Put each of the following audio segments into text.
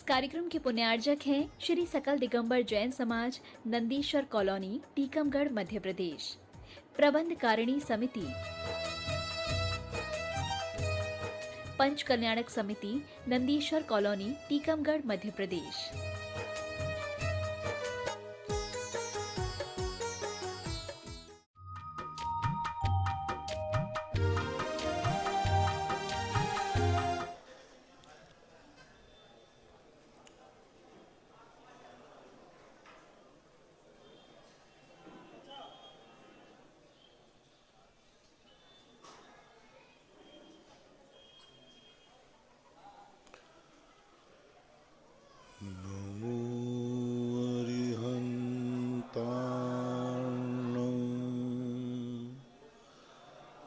कार्यक्रम के पुण्यार्जक हैं श्री सकल दिगंबर जैन समाज, नंदीश्वर कॉलोनी, टीकमगढ़, मध्य प्रदेश। प्रबंधकारिणी समिति, पंच कल्याणक समिति, नंदीश्वर कॉलोनी, टीकमगढ़, मध्य प्रदेश।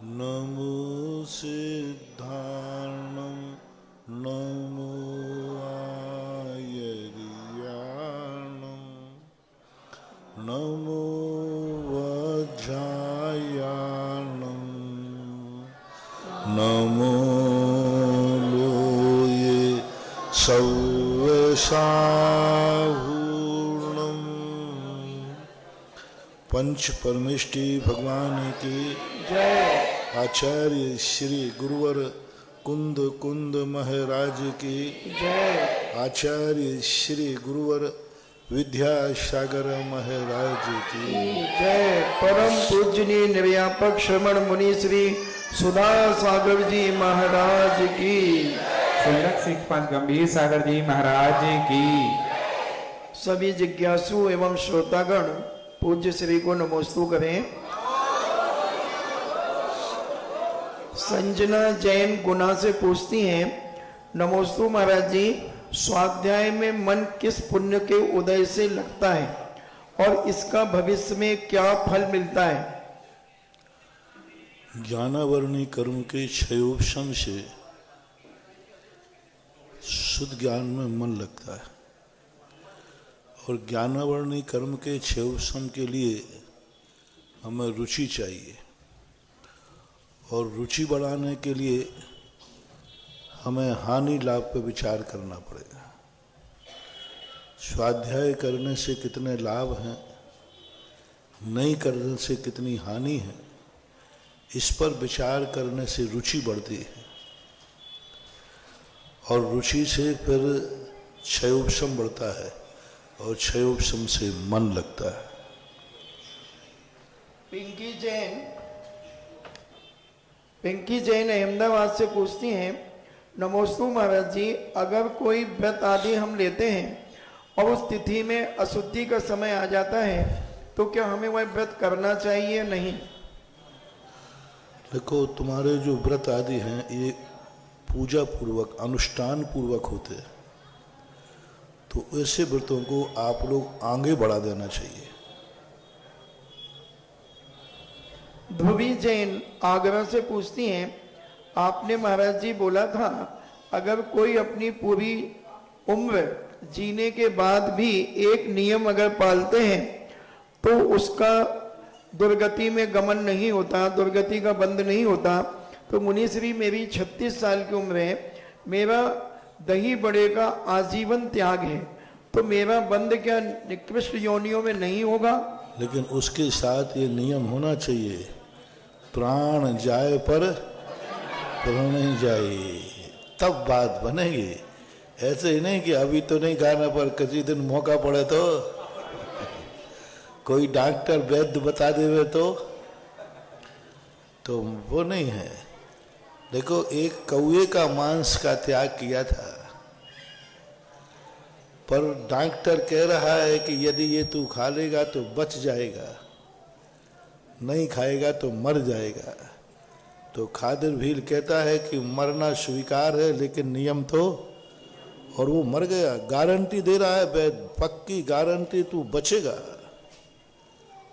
नमो सिद्धार्णं नमो आयर्याणं नमो वज्रायाणं नमो लोये सव्यसाहूर्णं। पंच परमेष्टि भगवान की जय। आचार्य श्री गुरुवर कुंद कुंद महाराज की जय। आचार्य श्री गुरुवर विद्यासागर महाराज की जय। परम पूजनीय निर्व्यापक श्रमण मुनि श्री सुधा सागर जी महाराज की। सुंदर सिखपाल गंभीर सागर जी महाराज की। सभी जिज्ञासु एवं श्रोतागण पूज्य श्री को नमोस्तु करें। संजना जैन गुना से पूछती हैं, नमोस्तु महाराज जी, स्वाध्याय में मन किस पुण्य के उदय से लगता है और इसका भविष्य में क्या फल मिलता है? ज्ञानावरणी कर्म के क्षयोपशम से शुद्ध ज्ञान में मन लगता है और ज्ञानावरणी कर्म के क्षयोपशम के लिए हमें रुचि चाहिए और रुचि बढ़ाने के लिए हमें हानि लाभ पर विचार करना पड़ेगा। स्वाध्याय करने से कितने लाभ हैं, नहीं करने से कितनी हानि है, इस पर विचार करने से रुचि बढ़ती है और रुचि से फिर क्षयोपशम बढ़ता है और क्षयोपशम से मन लगता है। पिंकी जैन अहमदाबाद से पूछती हैं, नमोस्तु महाराज जी, अगर कोई व्रत आदि हम लेते हैं और उस तिथि में अशुद्धि का समय आ जाता है तो क्या हमें वह व्रत करना चाहिए? नहीं। देखो, तुम्हारे जो व्रत आदि हैं ये पूजा पूर्वक अनुष्ठान पूर्वक होते हैं, तो ऐसे व्रतों को आप लोग आगे बढ़ा देना चाहिए। ध्रुवी जैन आगरा से पूछती हैं, आपने महाराज जी बोला था अगर कोई अपनी पूरी उम्र जीने के बाद भी एक नियम अगर पालते हैं तो उसका दुर्गति में गमन नहीं होता, दुर्गति का बंध नहीं होता। तो मुनीश्री, मेरी 36 साल की उम्र है, मेरा दही बड़े का आजीवन त्याग है, तो मेरा बंध क्या निकृष्ट योनियों में नहीं होगा? लेकिन उसके साथ ये नियम होना चाहिए, प्राण जाए पर प्रण जाए, तब बात बनेगी। ऐसे ही नहीं कि अभी तो नहीं खाना पर किसी दिन मौका पड़े तो कोई डॉक्टर वैद्य बता देवे तो वो नहीं है। देखो, एक कौवे का मांस का त्याग किया था, पर डॉक्टर कह रहा है कि यदि ये तू खा लेगा तो बच जाएगा, नहीं खाएगा तो मर जाएगा। तो खादिर भील कहता है कि मरना स्वीकार है लेकिन नियम तो, और वो मर गया। गारंटी दे रहा है वैद्य, पक्की गारंटी, तू बचेगा।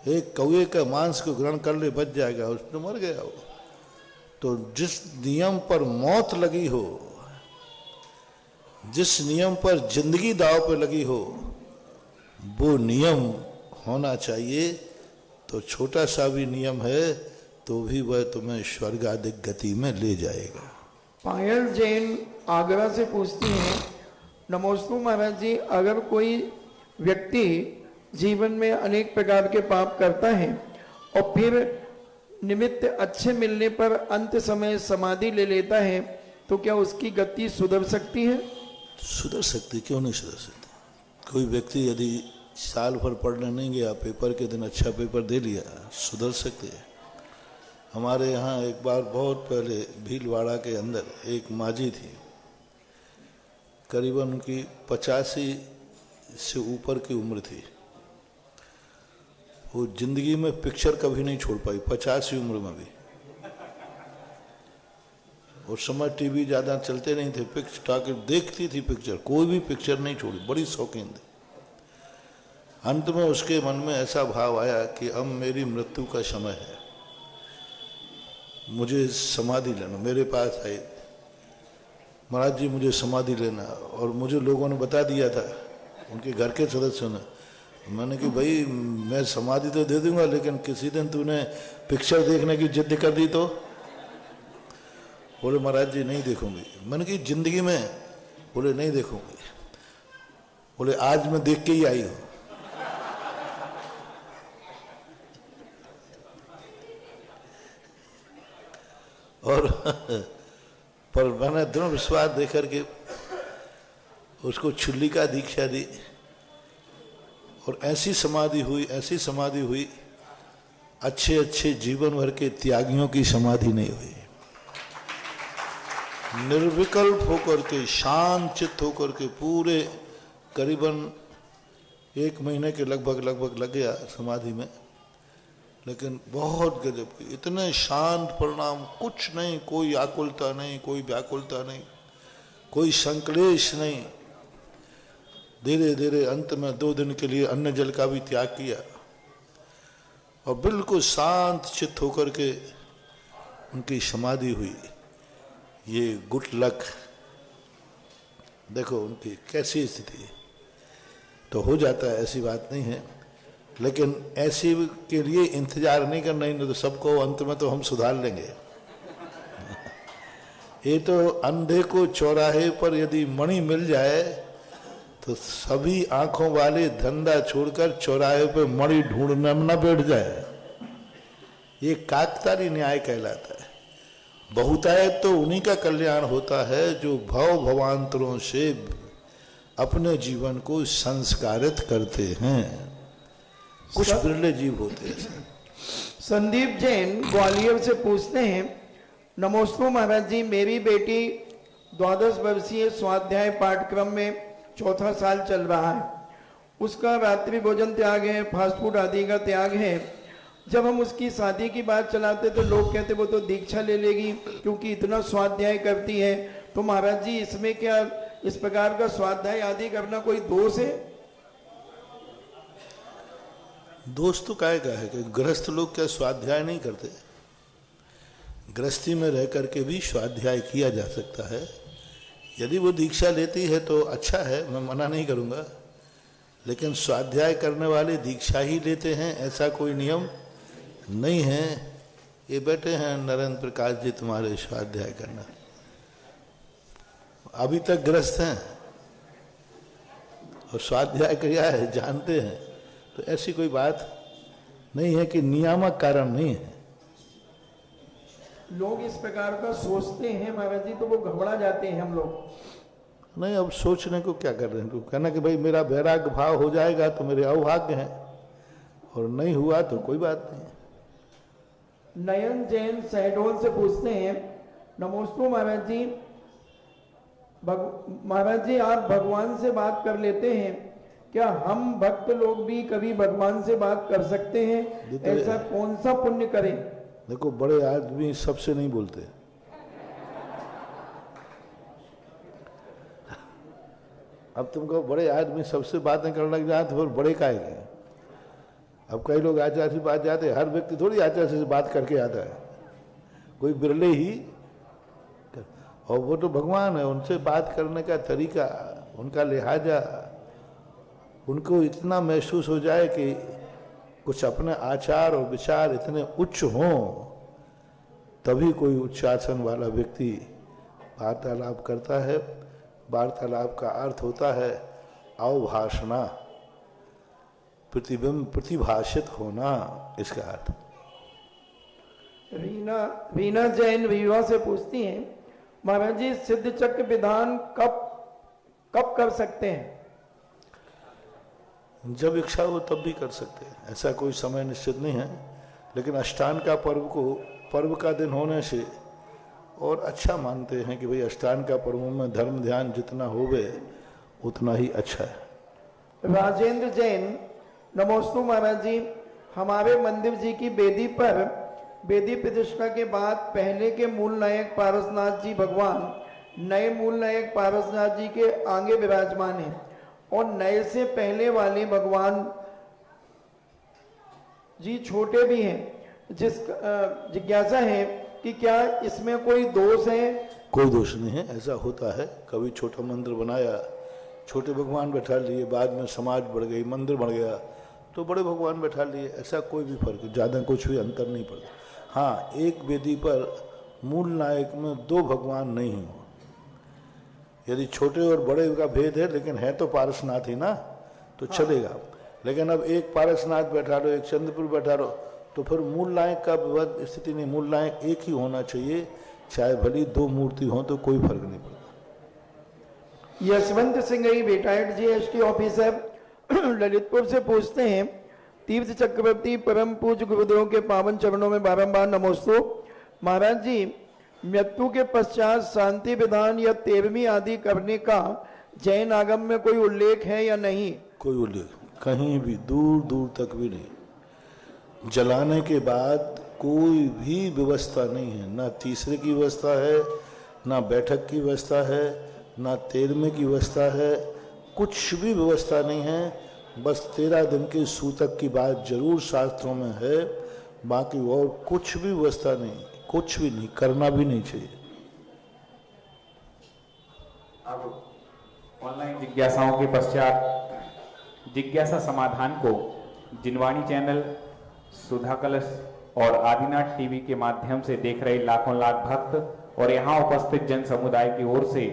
एक कौवे का मांस को ग्रहण कर ले, बच जाएगा, उसने मर गया वो। तो जिस नियम पर मौत लगी हो, जिस नियम पर जिंदगी दांव पे लगी हो, वो नियम होना चाहिए। तो छोटा सा भी नियम है तो भी वह तुम्हें स्वर्गाधिक गति में ले जाएगा। पायल जैन आगरा से पूछती हैं, नमोस्तु महाराज जी, अगर कोई व्यक्ति जीवन में अनेक प्रकार के पाप करता है और फिर निमित्त अच्छे मिलने पर अंत समय समाधि ले लेता है, तो क्या उसकी गति सुधर सकती है? सुधर सकती, क्यों नहीं सुधर सकती। कोई व्यक्ति यदि साल भर पढ़ने नहीं गया, पेपर के दिन अच्छा पेपर दे लिया, सुधर सकते हैं। हमारे यहाँ एक बार बहुत पहले भीलवाड़ा के अंदर एक माजी थी, करीबन उनकी 85 से ऊपर की उम्र थी। वो जिंदगी में पिक्चर कभी नहीं छोड़ पाई, 85 उम्र में भी। उस समय टीवी ज़्यादा चलते नहीं थे, पिक्चर देखती थी, पिक्चर कोई भी पिक्चर नहीं छोड़ी, बड़ी शौकीन थी। अंत में उसके मन में ऐसा भाव आया कि अब मेरी मृत्यु का समय है, मुझे समाधि लेना। मेरे पास आए, महाराज जी मुझे समाधि लेना, और मुझे लोगों ने बता दिया था, उनके घर के सदस्यों ने। मैंने कि भाई मैं समाधि तो दे दूंगा, लेकिन किसी दिन तूने पिक्चर देखने की जिद कर दी तो? बोले महाराज जी नहीं देखूंगी। मैंने कि जिंदगी में? बोले नहीं देखूंगी। बोले आज मैं देख के ही आई हूं। और पर मैंने दृढ़ विश्वास देकर के उसको छुल्ली का दीक्षा दी, और ऐसी समाधि हुई, ऐसी समाधि हुई, अच्छे अच्छे जीवन भर के त्यागियों की समाधि नहीं हुई। निर्विकल्प होकर के, शांत चित्त होकर के, पूरे करीबन 1 महीने के लगभग लग गया समाधि में। लेकिन बहुत गजब की, इतने शांत परिणाम, कुछ नहीं, कोई आकुलता नहीं, कोई व्याकुलता नहीं, कोई संक्लेश नहीं। धीरे धीरे अंत में 2 दिन के लिए अन्न जल का भी त्याग किया, और बिल्कुल शांत चित्त होकर के उनकी समाधि हुई। ये गुड लक, देखो उनकी कैसी स्थिति। तो हो जाता है, ऐसी बात नहीं है, लेकिन ऐसी के लिए इंतजार नहीं करना, नहीं तो सबको अंत में तो हम सुधार लेंगे। ये तो अंधे को चौराहे पर यदि मणि मिल जाए तो सभी आंखों वाले धंधा छोड़कर चौराहे पर मणि ढूंढने में न बैठ जाए। ये काकतारी न्याय कहलाता है। बहुतायत तो उन्हीं का कल्याण होता है जो भव भवांतरों से अपने जीवन को संस्कारित करते हैं। कुछ बिरले जीव होते हैं। संदीप जैन ग्वालियर से पूछते हैं, नमोस्तु महाराज जी, मेरी बेटी 12 वर्षीय स्वाध्याय पाठक्रम में 4था साल चल रहा है। उसका रात्रि भोजन त्याग है, फास्ट फूड आदि का त्याग है। जब हम उसकी शादी की बात चलाते तो लोग कहते वो तो दीक्षा ले लेगी क्योंकि इतना स्वाध्याय करती है। तो महाराज जी इसमें क्या इस प्रकार का स्वाध्याय आदि करना कोई दोष है? दोष तो काय का है कि गृहस्थ लोग क्या स्वाध्याय नहीं करते? गृहस्थी में रह करके भी स्वाध्याय किया जा सकता है। यदि वो दीक्षा लेती है तो अच्छा है, मैं मना नहीं करूँगा, लेकिन स्वाध्याय करने वाले दीक्षा ही लेते हैं ऐसा कोई नियम नहीं है। ये बैठे हैं नरेंद्र प्रकाश जी तुम्हारे स्वाध्याय करना, अभी तक गृहस्थ हैं और स्वाध्याय किया है, जानते हैं। तो ऐसी कोई बात नहीं है कि नियामक कारण नहीं है। लोग इस प्रकार का सोचते हैं महाराज जी तो वो घबरा जाते हैं हम लोग। नहीं, अब सोचने को क्या कर रहे हैं? कहना कि भाई मेरा वैराग्य भाव हो जाएगा तो मेरे अभाग्य हैं, और नहीं हुआ तो कोई बात नहीं। नयन जैन शहडोल से पूछते हैं, नमोस्तु महाराज जी, महाराज जी आप भगवान से बात कर लेते हैं, क्या हम भक्त लोग भी कभी भगवान से बात कर सकते हैं? ऐसा कौन सा पुण्य करें? देखो, बड़े आदमी सबसे नहीं बोलते। अब तुमको बड़े आदमी सबसे बातें करने लग जाए तो फिर बड़े काहे के? अब कई लोग आचार्य से बात जाते, हर व्यक्ति थोड़ी आचार्य से बात करके आता है, कोई बिरले ही। और वो तो भगवान है, उनसे बात करने का तरीका, उनका लिहाजा, उनको इतना महसूस हो जाए कि कुछ अपने आचार और विचार इतने उच्च हों, तभी कोई उच्चासन वाला व्यक्ति वार्तालाप करता है। वार्तालाप का अर्थ होता है अवभाषणा, प्रतिबिंब प्रतिभाषित होना, इसका अर्थ। रीना जैन विवाह से पूछती हैं, महाराज जी सिद्ध चक्र विधान कब कर सकते हैं? जब इच्छा हो तब भी कर सकते हैं, ऐसा कोई समय निश्चित नहीं है। लेकिन अष्टांग का पर्व को पर्व का दिन होने से और अच्छा मानते हैं कि भाई अष्टांग का पर्व में धर्म ध्यान जितना होवे उतना ही अच्छा है। राजेंद्र जैन, नमोस्तु महाराज जी, हमारे मंदिर जी की बेदी पर बेदी प्रतिष्ठा के बाद पहले के मूल नायक पारसनाथ जी भगवान नए मूल नायक पारसनाथ जी के आगे विराजमान हैं और नए से पहले वाले भगवान जी छोटे भी हैं। जिज्ञासा है कि क्या इसमें कोई दोष है? कोई दोष नहीं है, ऐसा होता है। कभी छोटा मंदिर बनाया, छोटे भगवान बैठा लिए, बाद में समाज बढ़ गई, मंदिर बढ़ गया तो बड़े भगवान बैठा लिए, ऐसा कोई भी फर्क, ज़्यादा कुछ भी अंतर नहीं पड़ता। हाँ, एक वेदी पर मूल नायक में दो भगवान नहीं हो। यदि छोटे और बड़े का भेद है लेकिन है तो पारसनाथ ही ना, तो चलेगा। लेकिन अब एक पारसनाथ बैठा लो, एक चंद्रपुर बैठा लो, तो फिर मूल नायक का विवाद स्थिति नहीं। मूल नायक एक ही होना चाहिए, चाहे भली दो मूर्ति हो तो कोई फर्क नहीं पड़ता। Yashwant Singh retired GST officer Lalitpur से पूछते हैं, तीर्थ चक्रवर्ती परम पूज्य गुरुदेव के पावन चरणों में बारंबार नमोस्तु। महाराज जी, मृत्यु के पश्चात शांति विधान या 13वीं आदि करने का जैन आगम में कोई उल्लेख है या नहीं? कोई उल्लेख कहीं भी दूर दूर तक भी नहीं। जलाने के बाद कोई भी व्यवस्था नहीं है, ना तीसरे की व्यवस्था है, ना बैठक की व्यवस्था है, ना 13वें की व्यवस्था है, कुछ भी व्यवस्था नहीं है। बस 13 दिन के सूतक की बात जरूर शास्त्रों में है, बाकी और कुछ भी व्यवस्था नहीं, कुछ भी नहीं, करना भी नहीं चाहिए। अब ऑनलाइन जिज्ञासाओं के पश्चात जिज्ञासा समाधान को जिनवाणी चैनल, सुधा कलश और आदिनाथ टीवी के माध्यम से देख रहे लाखों लाख भक्त और यहाँ उपस्थित जन समुदाय की ओर से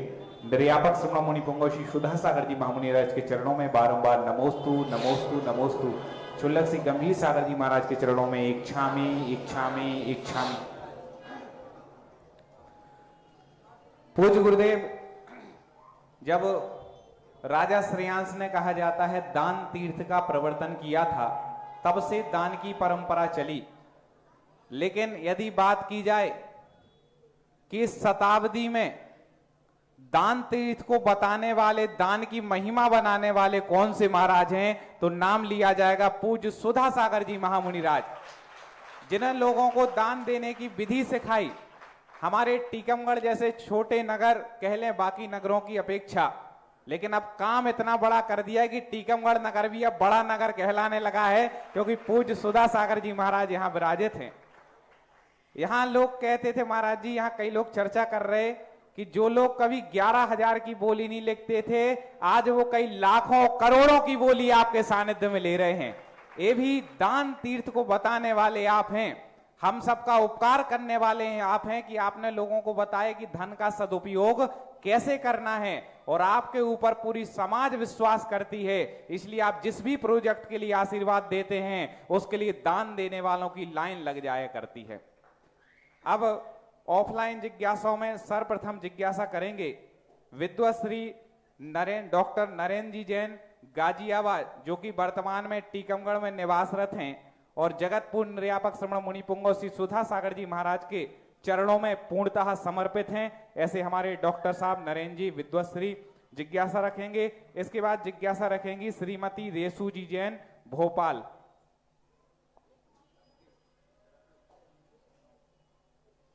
निर्यापक श्रमणमुनि पुंगव श्री सुधा सागर जी महामुनि राज के चरणों में बारंबार नमोस्तु नमोस्तु नमोस्तु। चुल्लक श्री गंभीर सागर जी महाराज के चरणों में इच्छामी इच्छामी इच्छामी। पूज्य गुरुदेव, जब राजा श्रेयांश ने कहा जाता है दान तीर्थ का प्रवर्तन किया था, तब से दान की परंपरा चली। लेकिन यदि बात की जाए कि इस शताब्दी में दान तीर्थ को बताने वाले, दान की महिमा बनाने वाले कौन से महाराज हैं, तो नाम लिया जाएगा पूज्य सुधा सागर जी महामुनि राज, जिन्हें लोगों को दान देने की विधि सिखाई। हमारे टीकमगढ़ जैसे छोटे नगर कह लें बाकी नगरों की अपेक्षा, लेकिन अब काम इतना बड़ा कर दिया है कि टीकमगढ़ नगर भी अब बड़ा नगर कहलाने लगा है, क्योंकि पूज्य सुधा सागर जी महाराज यहाँ विराजित हैं। यहाँ लोग कहते थे महाराज जी, यहाँ कई लोग चर्चा कर रहे कि जो लोग कभी 11,000 की बोली नहीं लिखते थे, आज वो कई लाखों करोड़ों की बोली आपके सानिध्य में ले रहे हैं। ये भी दान तीर्थ को बताने वाले आप हैं, हम सबका उपकार करने वाले हैं आप हैं, कि आपने लोगों को बताया कि धन का सदुपयोग कैसे करना है, और आपके ऊपर पूरी समाज विश्वास करती है। इसलिए आप जिस भी प्रोजेक्ट के लिए आशीर्वाद देते हैं, उसके लिए दान देने वालों की लाइन लग जाया करती है। अब ऑफलाइन जिज्ञासाओं में सर्वप्रथम जिज्ञासा करेंगे विद्वत श्री डॉक्टर नरेंद्र जी जैन गाजियाबाद, जो कि वर्तमान में टीकमगढ़ में निवासरत हैं और जगतपुर निर्यापक श्रमण मुनि पुंगव श्री सुधा सागर जी महाराज के चरणों में पूर्णतः समर्पित हैं। ऐसे हमारे डॉक्टर साहब नरेंद्र जी विद्वत श्री जिज्ञासा रखेंगे। इसके बाद जिज्ञासा रखेंगी श्रीमती रेसू जी जैन भोपाल।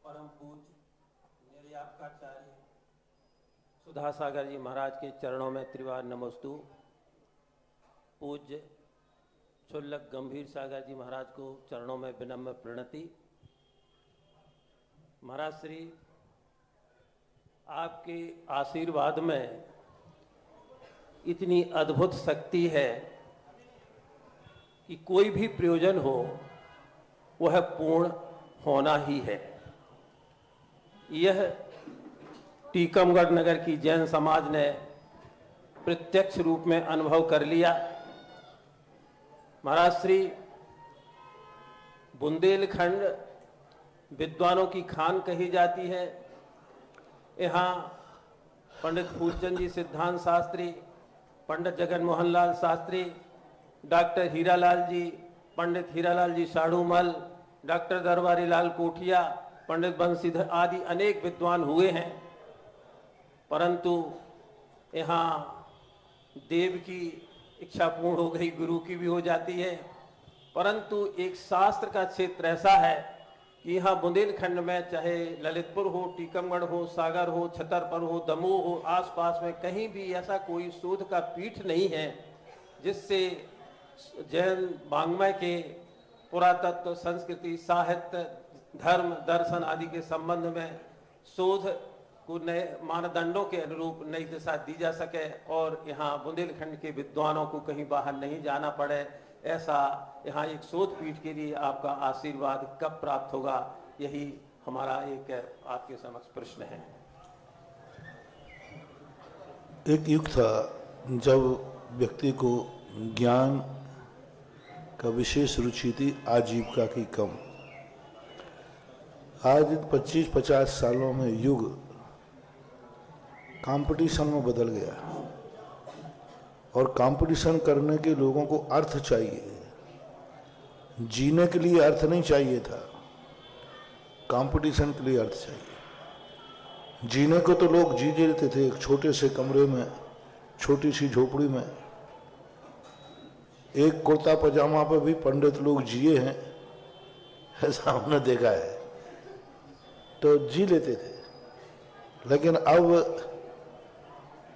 परम पूज्य निर्यापकाचार्य सुधा सागर जी महाराज के चरणों में त्रिवार नमोस्तु। पूज्य चुल्लक गंभीर सागर जी महाराज को चरणों में विनम्र प्रणति। महाराज श्री, आपके आशीर्वाद में इतनी अद्भुत शक्ति है कि कोई भी प्रयोजन हो वह पूर्ण होना ही है। यह टीकमगढ़ नगर की जैन समाज ने प्रत्यक्ष रूप में अनुभव कर लिया। महाराज श्री बुंदेलखंड विद्वानों की खान कही जाती है। यहाँ पंडित फूलचंद जी सिद्धांत शास्त्री, पंडित जगन मोहन लाल शास्त्री, डॉक्टर हीरालाल जी, पंडित हीरालाल जी साढ़ूमल, डॉक्टर दरबारी लाल कोठिया, पंडित बंशीधर आदि अनेक विद्वान हुए हैं। परंतु यहाँ देव की इच्छा पूर्ण हो गई, गुरु की भी हो जाती है। परंतु एक शास्त्र का क्षेत्र ऐसा है कि यहाँ बुंदेलखंड में चाहे ललितपुर हो, टीकमगढ़ हो, सागर हो, छतरपुर हो, दमोह हो, आसपास में कहीं भी ऐसा कोई शोध का पीठ नहीं है जिससे जैन वाङ्मय के पुरातत्व, संस्कृति, साहित्य, धर्म, दर्शन आदि के संबंध में शोध को नए मानदंडों के अनुरूप नई दिशा दी जा सके और यहाँ बुंदेलखंड के विद्वानों को कहीं बाहर नहीं जाना पड़े। ऐसा यहाँ एक शोध पीठ के लिए आपका आशीर्वाद कब प्राप्त होगा, यही हमारा एक आपके समक्ष प्रश्न है। एक युग था जब व्यक्ति को ज्ञान का विशेष रुचि थी, आजीविका की कम। आज 25-50 सालों में युग कंपटीशन में बदल गया और कंपटीशन करने के लोगों को अर्थ चाहिए। जीने के लिए अर्थ नहीं चाहिए था, कंपटीशन के लिए अर्थ चाहिए। जीने को तो लोग जी लेते थे एक छोटे से कमरे में, छोटी सी झोपड़ी में। एक कुर्ता पजामा पे भी पंडित लोग जिए हैं, ऐसा हमने देखा है। तो जी लेते थे। लेकिन अब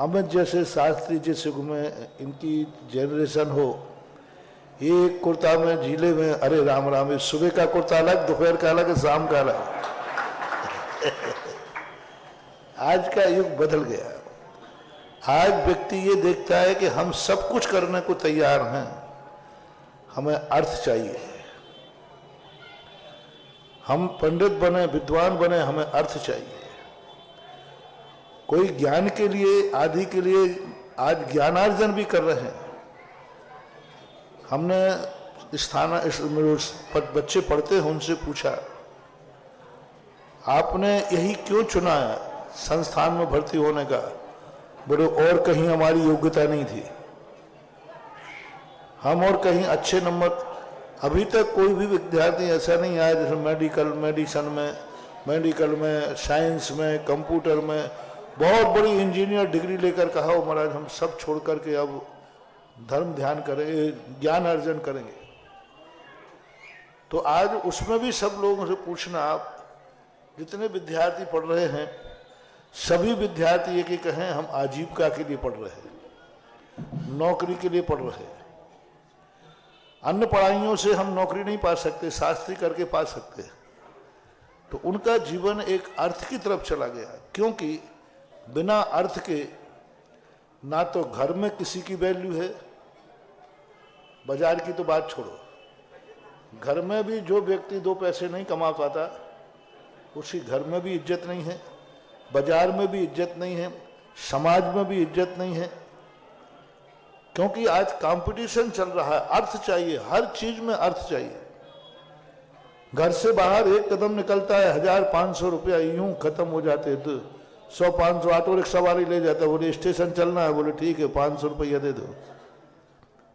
अमित जैसे शास्त्री जिस युग में इनकी जनरेशन हो, ये एक कुर्ता में जिले में, अरे राम राम, ये सुबह का कुर्ता अलग, दोपहर का अलग, शाम का अलग। आज का युग बदल गया। आज व्यक्ति ये देखता है कि हम सब कुछ करने को तैयार हैं, हमें अर्थ चाहिए। हम पंडित बने, विद्वान बने, हमें अर्थ चाहिए। कोई ज्ञान के लिए, आदि के लिए आज ज्ञानार्जन भी कर रहे हैं। हमने बच्चे पढ़ते हैं, उनसे पूछा आपने यही क्यों चुना है संस्थान में भर्ती होने का? बोले और कहीं हमारी योग्यता नहीं थी, हम और कहीं अच्छे नंबर। अभी तक कोई भी विद्यार्थी ऐसा नहीं आया जैसे मेडिकल में, साइंस में, कंप्यूटर में बहुत बड़ी इंजीनियर डिग्री लेकर कहा हो महाराज हम सब छोड़ करके अब धर्म ध्यान करेंगे, ज्ञान अर्जन करेंगे। तो आज उसमें भी सब लोगों से पूछना, आप जितने विद्यार्थी पढ़ रहे हैं, सभी विद्यार्थी ये कि कहें हम आजीविका के लिए पढ़ रहे हैं, नौकरी के लिए पढ़ रहे हैं। अन्य पढ़ाइयों से हम नौकरी नहीं पा सकते, शास्त्री करके पा सकते। तो उनका जीवन एक अर्थ की तरफ चला गया, क्योंकि बिना अर्थ के ना तो घर में किसी की वैल्यू है, बाजार की तो बात छोड़ो, घर में भी जो व्यक्ति 2 पैसे नहीं कमा पाता उसी घर में भी इज्जत नहीं है, बाजार में भी इज्जत नहीं है, समाज में भी इज्जत नहीं है। क्योंकि आज कंपटीशन चल रहा है, अर्थ चाहिए, हर चीज में अर्थ चाहिए। घर से बाहर एक कदम निकलता है 1000-500 रुपया यूं खत्म हो जाते। तो 100-500 ऑटो रिक्शा वाली ले जाता है, बोले स्टेशन चलना है, बोले ठीक है 500 रुपया दे दो।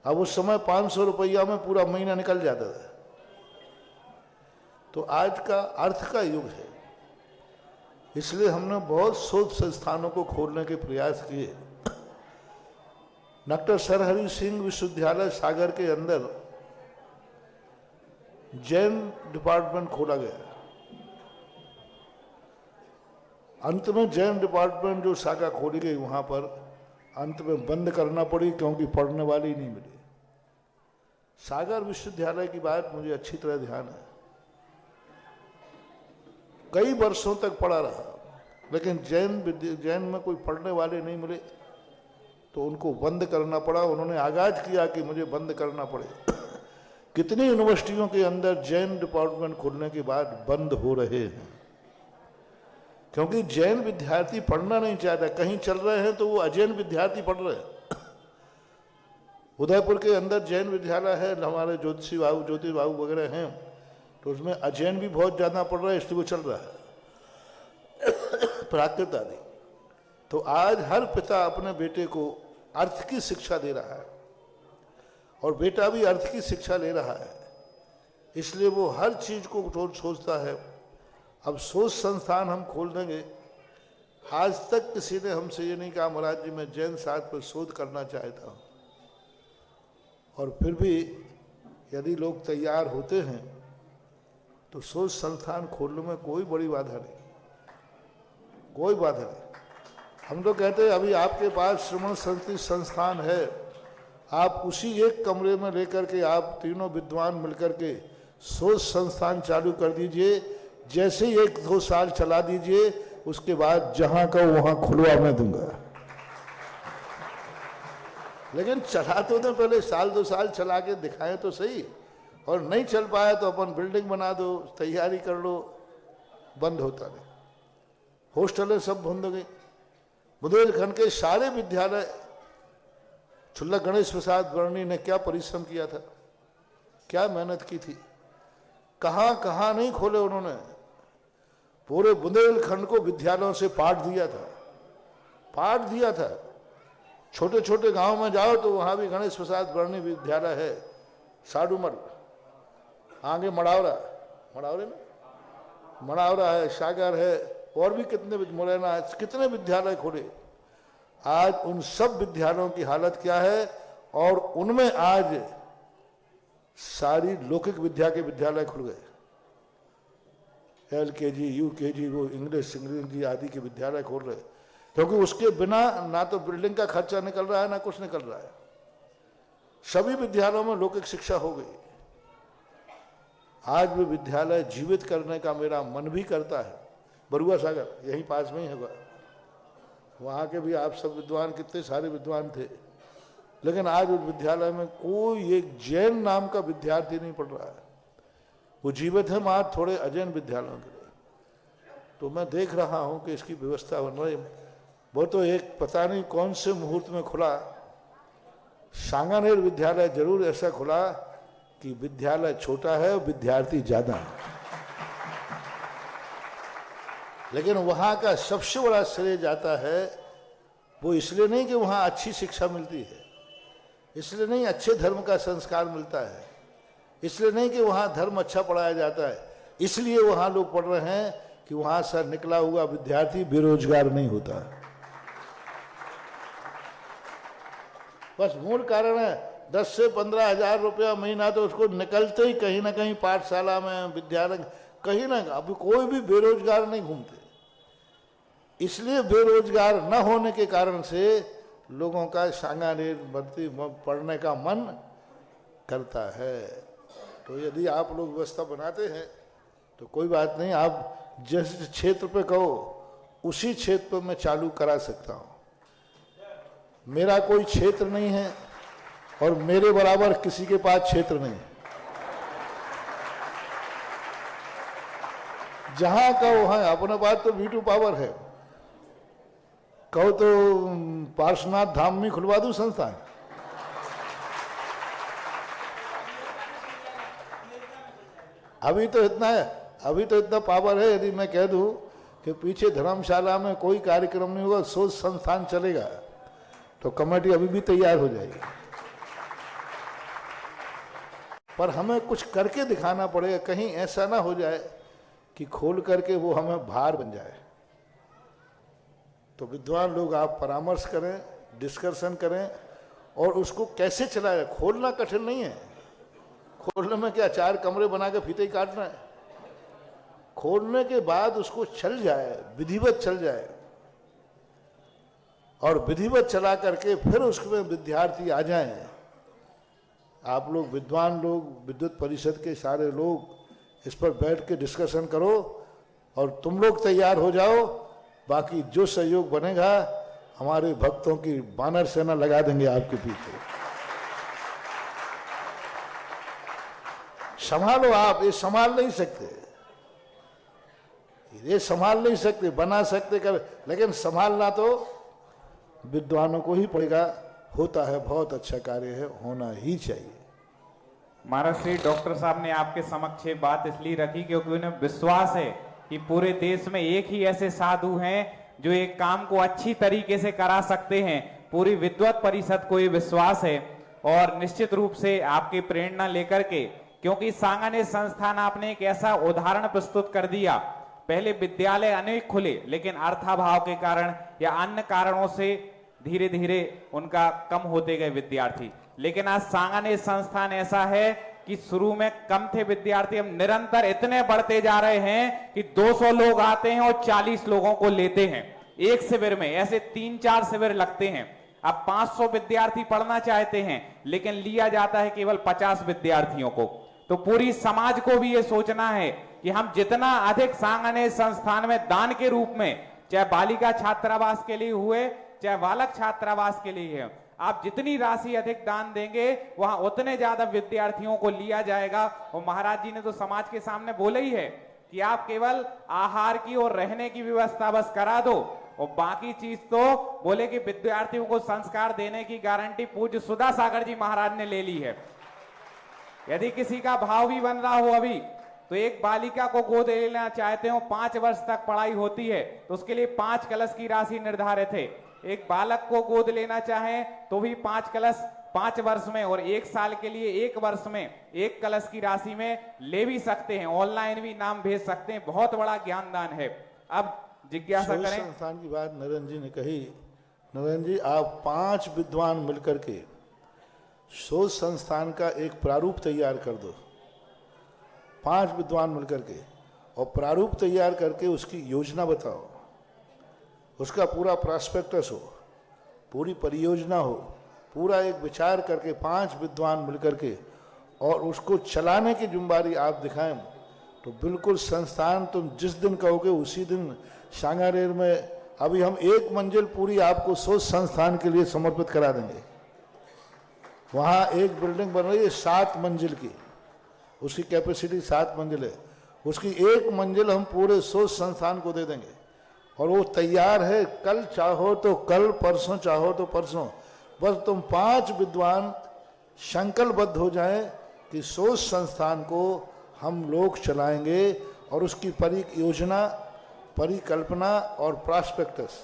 अब उस समय 500 रुपया में पूरा महीना निकल जाता था। तो आज का अर्थ का युग है, इसलिए हमने बहुत शोध संस्थानों को खोलने के प्रयास किए। डॉक्टर सरहरि सिंह विश्वविद्यालय सागर के अंदर जैन डिपार्टमेंट खोला गया। अंत में जैन डिपार्टमेंट जो शाखा खोली गई वहां पर अंत में बंद करना पड़ी, क्योंकि पढ़ने वाले ही नहीं मिले। सागर विश्वविद्यालय की बात मुझे अच्छी तरह ध्यान है, कई वर्षों तक पढ़ा रहा, लेकिन जैन में कोई पढ़ने वाले नहीं मिले, तो उनको बंद करना पड़ा। उन्होंने आगाज किया कि मुझे बंद करना पड़े। कितनी यूनिवर्सिटियों के अंदर जैन डिपार्टमेंट खुलने के बाद बंद हो रहे हैं। क्योंकि जैन विद्यार्थी पढ़ना नहीं चाहता। कहीं चल रहे हैं तो वो अजैन विद्यार्थी पढ़ रहे हैं। उदयपुर के अंदर जैन विद्यालय है, हमारे ज्योति बाबू वगैरह हैं, तो उसमें अजैन भी बहुत ज़्यादा पढ़ रहे हैं, इसलिए वो चल रहा है। प्राकृत आदि। तो आज हर पिता अपने बेटे को अर्थ की शिक्षा दे रहा है और बेटा भी अर्थ की शिक्षा ले रहा है, इसलिए वो हर चीज को सोचता है। अब सोच संस्थान हम खोल देंगे। आज तक किसी ने हमसे ये नहीं कहा महाराज जी मैं जैन शास्त्र पर शोध करना चाहता हूँ, और फिर भी यदि लोग तैयार होते हैं तो सोच संस्थान खोलने में कोई बड़ी बाधा नहीं, कोई बाधा नहीं। हम तो कहते हैं अभी आपके पास श्रवण संस्कृति संस्थान है, आप उसी एक कमरे में लेकर के आप तीनों विद्वान मिलकर के सोच संस्थान चालू कर दीजिए। जैसे ही 1-2 साल चला दीजिए, उसके बाद जहां का वहां खुलवा मैं दूंगा। लेकिन चला तो दे, पहले 1-2 साल चला के दिखाएं तो सही। और नहीं चल पाया तो अपन बिल्डिंग बना दो, तैयारी कर लो, बंद होता नहीं। हॉस्टलें सब बंद हो गई। बुंदेलखंड के सारे विद्यालय, छुल्ला गणेश प्रसाद वर्णी ने क्या परिश्रम किया था, क्या मेहनत की थी, कहां कहां नहीं खोले उन्होंने। पूरे बुंदेलखंड को विद्यालयों से पाठ दिया था, पाठ दिया था। छोटे छोटे गांव में जाओ तो वहां भी गणेश प्रसाद वर्णी विद्यालय है, साडूमल, आगे मड़ावरा है, सागर है, और भी कितने मुरैना है, कितने विद्यालय खोले। आज उन सब विद्यालयों की हालत क्या है, और उनमें आज सारी लौकिक विद्या के विद्यालय खुल गए। LKG, UKG, वो इंग्लिश इंग्लिश आदि के विद्यालय खोल रहे, क्योंकि उसके बिना ना तो बिल्डिंग का खर्चा निकल रहा है ना कुछ निकल रहा है। सभी विद्यालयों में लौकिक शिक्षा हो गई। आज भी विद्यालय जीवित करने का मेरा मन भी करता है। बरुआ सागर यहीं पास में ही होगा, वहाँ के भी आप सब विद्वान, कितने सारे विद्वान थे, लेकिन आज उस विद्यालय में कोई एक जैन नाम का विद्यार्थी नहीं पढ़ रहा है। वो जीवित है मात्र थोड़े अजैन विद्यालयों के लिए। तो मैं देख रहा हूँ कि इसकी व्यवस्था बन रही। वो तो एक पता नहीं कौन से मुहूर्त में खुला, सांगानेर विद्यालय जरूर ऐसा खुला कि विद्यालय छोटा है, विद्यार्थी ज्यादा है, लेकिन वहां का सबसे बड़ा श्रेय जाता है। वो इसलिए नहीं कि वहां अच्छी शिक्षा मिलती है, इसलिए नहीं अच्छे धर्म का संस्कार मिलता है, इसलिए नहीं कि वहां धर्म अच्छा पढ़ाया जाता है, इसलिए वहां लोग पढ़ रहे हैं कि वहां से निकला हुआ विद्यार्थी बेरोजगार नहीं होता। बस मूल कारण है 10 से 15 हजार रुपया महीना, तो उसको निकलते ही कहीं ना कहीं पाठशाला में, विद्यालय, कहीं ना, अभी कोई भी बेरोजगार नहीं घूमते। इसलिए बेरोजगार न होने के कारण से लोगों का सांगानेर भर्ती पढ़ने का मन करता है। तो यदि आप लोग व्यवस्था बनाते हैं तो कोई बात नहीं, आप जिस क्षेत्र पे कहो उसी क्षेत्र पे मैं चालू करा सकता हूँ। मेरा कोई क्षेत्र नहीं है और मेरे बराबर किसी के पास क्षेत्र नहीं है। जहां कहो वहां अपने पास तो V2 पावर है। कहो तो पार्श्वनाथ धाम में खुलवा दूं संस्थान। अभी तो इतना पावर है, यदि मैं कह दूं कि पीछे धर्मशाला में कोई कार्यक्रम नहीं होगा, सोच संस्थान चलेगा, तो कमेटी अभी भी तैयार हो जाएगी। पर हमें कुछ करके दिखाना पड़ेगा, कहीं ऐसा ना हो जाए कि खोल करके वो हमें भार बन जाए। तो विद्वान लोग आप परामर्श करें, डिस्कशन करें, और उसको कैसे चलाए। खोलना कठिन नहीं है, खोलने में क्या 4 कमरे बना के फीते ही काटना है। खोलने के बाद उसको चल जाए, विधिवत चल जाए, और विधिवत चला करके फिर उसमें विद्यार्थी आ जाएं। आप लोग विद्वान लोग, विद्युत परिषद के सारे लोग इस पर बैठ के डिस्कशन करो, और तुम लोग तैयार हो जाओ। बाकी जो सहयोग बनेगा हमारे भक्तों की बानर सेना लगा देंगे आपके पीछे। संभालो, आप ये संभाल नहीं सकते। ये संभाल नहीं सकते, बना सकते कर, लेकिन संभालना तो विद्वानों को ही पड़ेगा। होता है, बहुत अच्छा कार्य है, होना ही चाहिए। महाराज श्री डॉक्टर साहब ने आपके समक्ष ये बात इसलिए रखी क्योंकि उन्हें विश्वास है कि पूरे देश में एक ही ऐसे साधु हैं जो एक काम को अच्छी तरीके से करा सकते हैं। पूरी विद्वत परिषद को ये विश्वास है और निश्चित रूप से आपकी प्रेरणा लेकर के, क्योंकि सांगानेर संस्थान आपने एक ऐसा उदाहरण प्रस्तुत कर दिया। पहले विद्यालय अनेक खुले, लेकिन अर्थाभाव के कारण या अन्य कारणों से धीरे धीरे उनका कम होते गए विद्यार्थी। लेकिन आज सांगानेर संस्थान ऐसा है कि शुरू में कम थे विद्यार्थी, हम निरंतर इतने बढ़ते जा रहे हैं कि 200 लोग आते हैं और 40 लोगों को लेते हैं एक शिविर में। ऐसे 3-4 शिविर लगते हैं। अब 500 विद्यार्थी पढ़ना चाहते हैं, लेकिन लिया जाता है केवल 50 विद्यार्थियों को। तो पूरी समाज को भी ये सोचना है कि हम जितना अधिक सांगानेर संस्थान में दान के रूप में, चाहे बालिका छात्रावास के लिए हुए चाहे बालक छात्रावास के लिए है, आप जितनी राशि अधिक दान देंगे वहां उतने ज्यादा विद्यार्थियों को लिया जाएगा। और महाराज जी ने तो समाज के सामने बोला ही है कि आप केवल आहार की और रहने की व्यवस्था बस करा दो, और बाकी चीज तो बोले कि विद्यार्थियों को संस्कार देने की गारंटी पूज्य सुधा सागर जी महाराज ने ले ली है। यदि किसी का भाव भी बन रहा हो अभी, तो एक बालिका को गोद लेना चाहते हो, 5 वर्ष तक पढ़ाई होती है, तो उसके लिए 5 कलश की राशि निर्धारित है। एक बालक को गोद लेना चाहे तो भी 5 कलश 5 वर्ष में, और 1 साल के लिए 1 वर्ष में 1 कलश की राशि में ले भी सकते हैं। ऑनलाइन भी नाम भेज सकते हैं। बहुत बड़ा ज्ञानदान है। अब जिज्ञासा शोध करें। संस्थान की बात नरेंद्र जी ने कही। नरेंद्र जी, आप 5 विद्वान मिलकर के शोध संस्थान का एक प्रारूप तैयार कर दो। 5 विद्वान मिलकर के, और प्रारूप तैयार करके उसकी योजना बताओ, उसका पूरा प्रॉस्पेक्टस हो, पूरी परियोजना हो, पूरा एक विचार करके 5 विद्वान मिलकर के और उसको चलाने की जिम्मेदारी आप दिखाएं, तो बिल्कुल संस्थान तुम जिस दिन कहोगे उसी दिन सांगानेर में अभी हम 1 मंजिल पूरी आपको शोध संस्थान के लिए समर्पित करा देंगे। वहाँ एक बिल्डिंग बन रही है 7 मंजिल की, उसकी कैपेसिटी 7 मंजिल है। उसकी 1 मंजिल हम पूरे शोध संस्थान को दे देंगे और वो तैयार है। कल चाहो तो कल, परसों चाहो तो परसों, बस तुम 5 विद्वान संकल्पबद्ध हो जाएं कि शोध संस्थान को हम लोग चलाएंगे और उसकी परियोजना, परिकल्पना और प्रॉस्पेक्टस,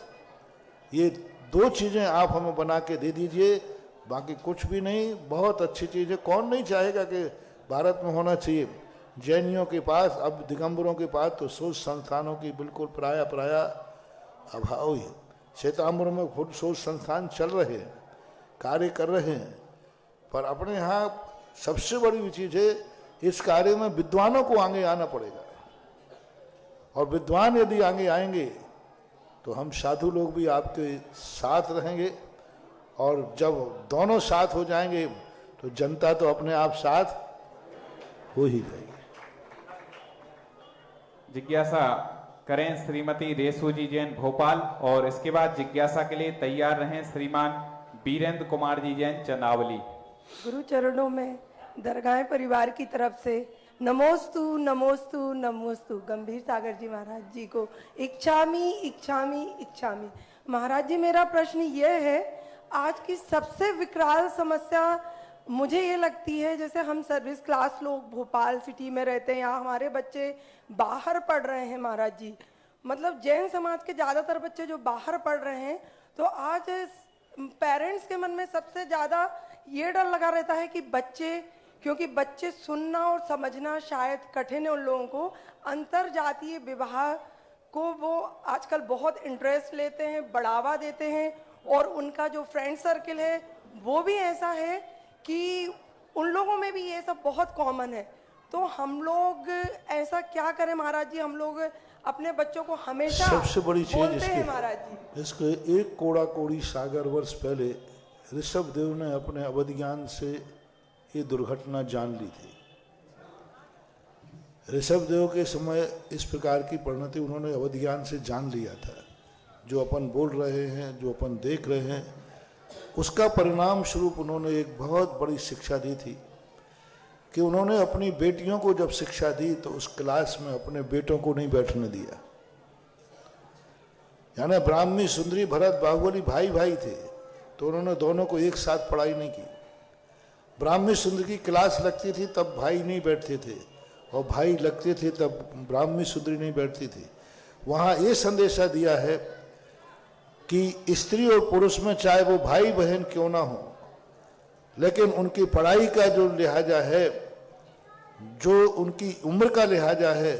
ये 2 चीज़ें आप हमें बना के दे दीजिए। बाकी कुछ भी नहीं, बहुत अच्छी चीज़ है। कौन नहीं चाहेगा कि भारत में होना चाहिए। जैनियों के पास, अब दिगंबरों के पास तो शोध संस्थानों की बिल्कुल प्राय अभाव ही। श्वेतांबर में खुद शोध संस्थान चल रहे हैं, कार्य कर रहे हैं, पर अपने यहाँ सबसे बड़ी चीज़ है इस कार्य में विद्वानों को आगे आना पड़ेगा। और विद्वान यदि आगे आएंगे तो हम साधु लोग भी आपके साथ रहेंगे, और जब दोनों साथ हो जाएंगे तो जनता तो अपने आप साथ हो ही जाएगी। जिज्ञासा करें श्रीमती रेसू जी जैन भोपाल, और इसके बाद जिज्ञासा के लिए तैयार रहें श्रीमान बीरेंद्र कुमार जी जैन चंदावली। गुरु चरणों में दरगाह परिवार की तरफ से नमोस्तु नमोस्तु नमोस्तु गंभीर सागर जी महाराज जी को इच्छामी इच्छामी इच्छामी। महाराज जी, मेरा प्रश्न ये है, आज की सबसे विकराल समस्या मुझे ये लगती है, जैसे हम सर्विस क्लास लोग भोपाल सिटी में रहते हैं, यहाँ हमारे बच्चे बाहर पढ़ रहे हैं महाराज जी, मतलब जैन समाज के ज़्यादातर बच्चे जो बाहर पढ़ रहे हैं, तो आज पेरेंट्स के मन में सबसे ज़्यादा ये डर लगा रहता है कि बच्चे, क्योंकि बच्चे सुनना और समझना शायद कठिन है उन लोगों को, अंतर जातीय विवाह को वो आजकल बहुत इंटरेस्ट लेते हैं, बढ़ावा देते हैं, और उनका जो फ्रेंड सर्किल है वो भी ऐसा है कि उन लोगों में भी ये सब बहुत कॉमन है। तो हम लोग ऐसा क्या करें महाराज जी? हम लोग अपने बच्चों को हमेशा सबसे बड़ी चीज बोलते हैं महाराज जी, इसके 1 कोड़ा कोड़ी सागर वर्ष पहले ऋषभ देव ने अपने अवधिज्ञान से ये दुर्घटना जान ली थी। ऋषभ देव के समय इस प्रकार की परिणति उन्होंने अवधिज्ञान से जान लिया था। जो अपन बोल रहे हैं, जो अपन देख रहे हैं, उसका परिणाम स्वरूप उन्होंने एक बहुत बड़ी शिक्षा दी थी कि उन्होंने अपनी बेटियों को जब शिक्षा दी तो उस क्लास में अपने बेटों को नहीं बैठने दिया। यानी ब्राह्मी सुंदरी भरत बाहुबली भाई भाई थे, तो उन्होंने दोनों को एक साथ पढ़ाई नहीं की। ब्राह्मी सुंदरी की क्लास लगती थी तब भाई नहीं बैठते थे, और भाई लगते थे तब ब्राह्मी सुंदरी नहीं बैठती थी। वहाँ ये संदेशा दिया है कि स्त्री और पुरुष में चाहे वो भाई बहन क्यों ना हो, लेकिन उनकी पढ़ाई का जो लिहाजा है, जो उनकी उम्र का लिहाजा है,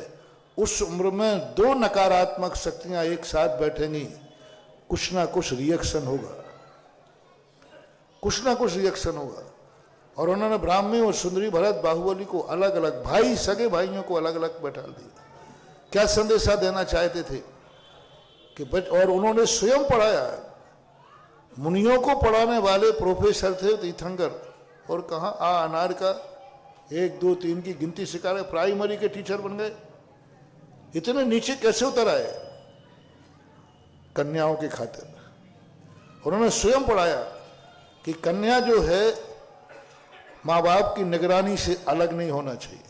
उस उम्र में दो नकारात्मक शक्तियां एक साथ बैठेंगी, कुछ ना कुछ रिएक्शन होगा, कुछ ना कुछ रिएक्शन होगा। और उन्होंने ब्राह्मी और सुंदरी भरत बाहुबली को अलग अलग, भाई सगे भाइयों को अलग अलग बैठा दिया। क्या संदेशा देना चाहते थे कि और उन्होंने स्वयं पढ़ाया। मुनियों को पढ़ाने वाले प्रोफेसर थे तीर्थंकर, और कहा अनार का 1 2 3 की गिनती सिखा रहे, प्राइमरी के टीचर बन गए। इतने नीचे कैसे उतर आए? कन्याओं की खातिर उन्होंने स्वयं पढ़ाया कि कन्या जो है माँ बाप की निगरानी से अलग नहीं होना चाहिए,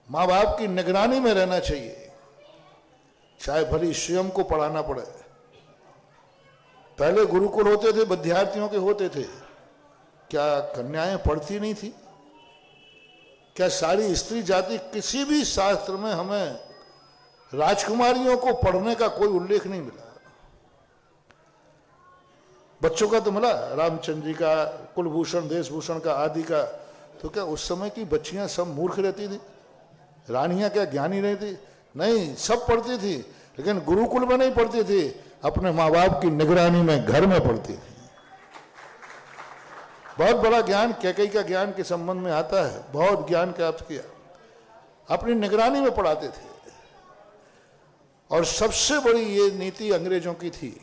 माँ बाप की निगरानी में रहना चाहिए, चाहे भली स्वयं को पढ़ाना पड़े। पहले गुरुकुल होते थे, विद्यार्थियों के होते थे, क्या कन्याएं पढ़ती नहीं थी? क्या सारी स्त्री जाति, किसी भी शास्त्र में हमें राजकुमारियों को पढ़ने का कोई उल्लेख नहीं मिला। बच्चों का तो मिला, रामचंद्र जी का, कुलभूषण देशभूषण का, आदि का। तो क्या उस समय की बच्चियां सब मूर्ख रहती थी? रानियां क्या ज्ञानी रहती? नहीं, सब पढ़ती थी, लेकिन गुरुकुल में नहीं पढ़ती थी, अपने माँ बाप की निगरानी में घर में पढ़ती थी। बहुत बड़ा ज्ञान कैकेयी का ज्ञान के संबंध में आता है, बहुत ज्ञान प्राप्त किया, अपनी निगरानी में पढ़ाते थे। और सबसे बड़ी ये नीति अंग्रेजों की थी।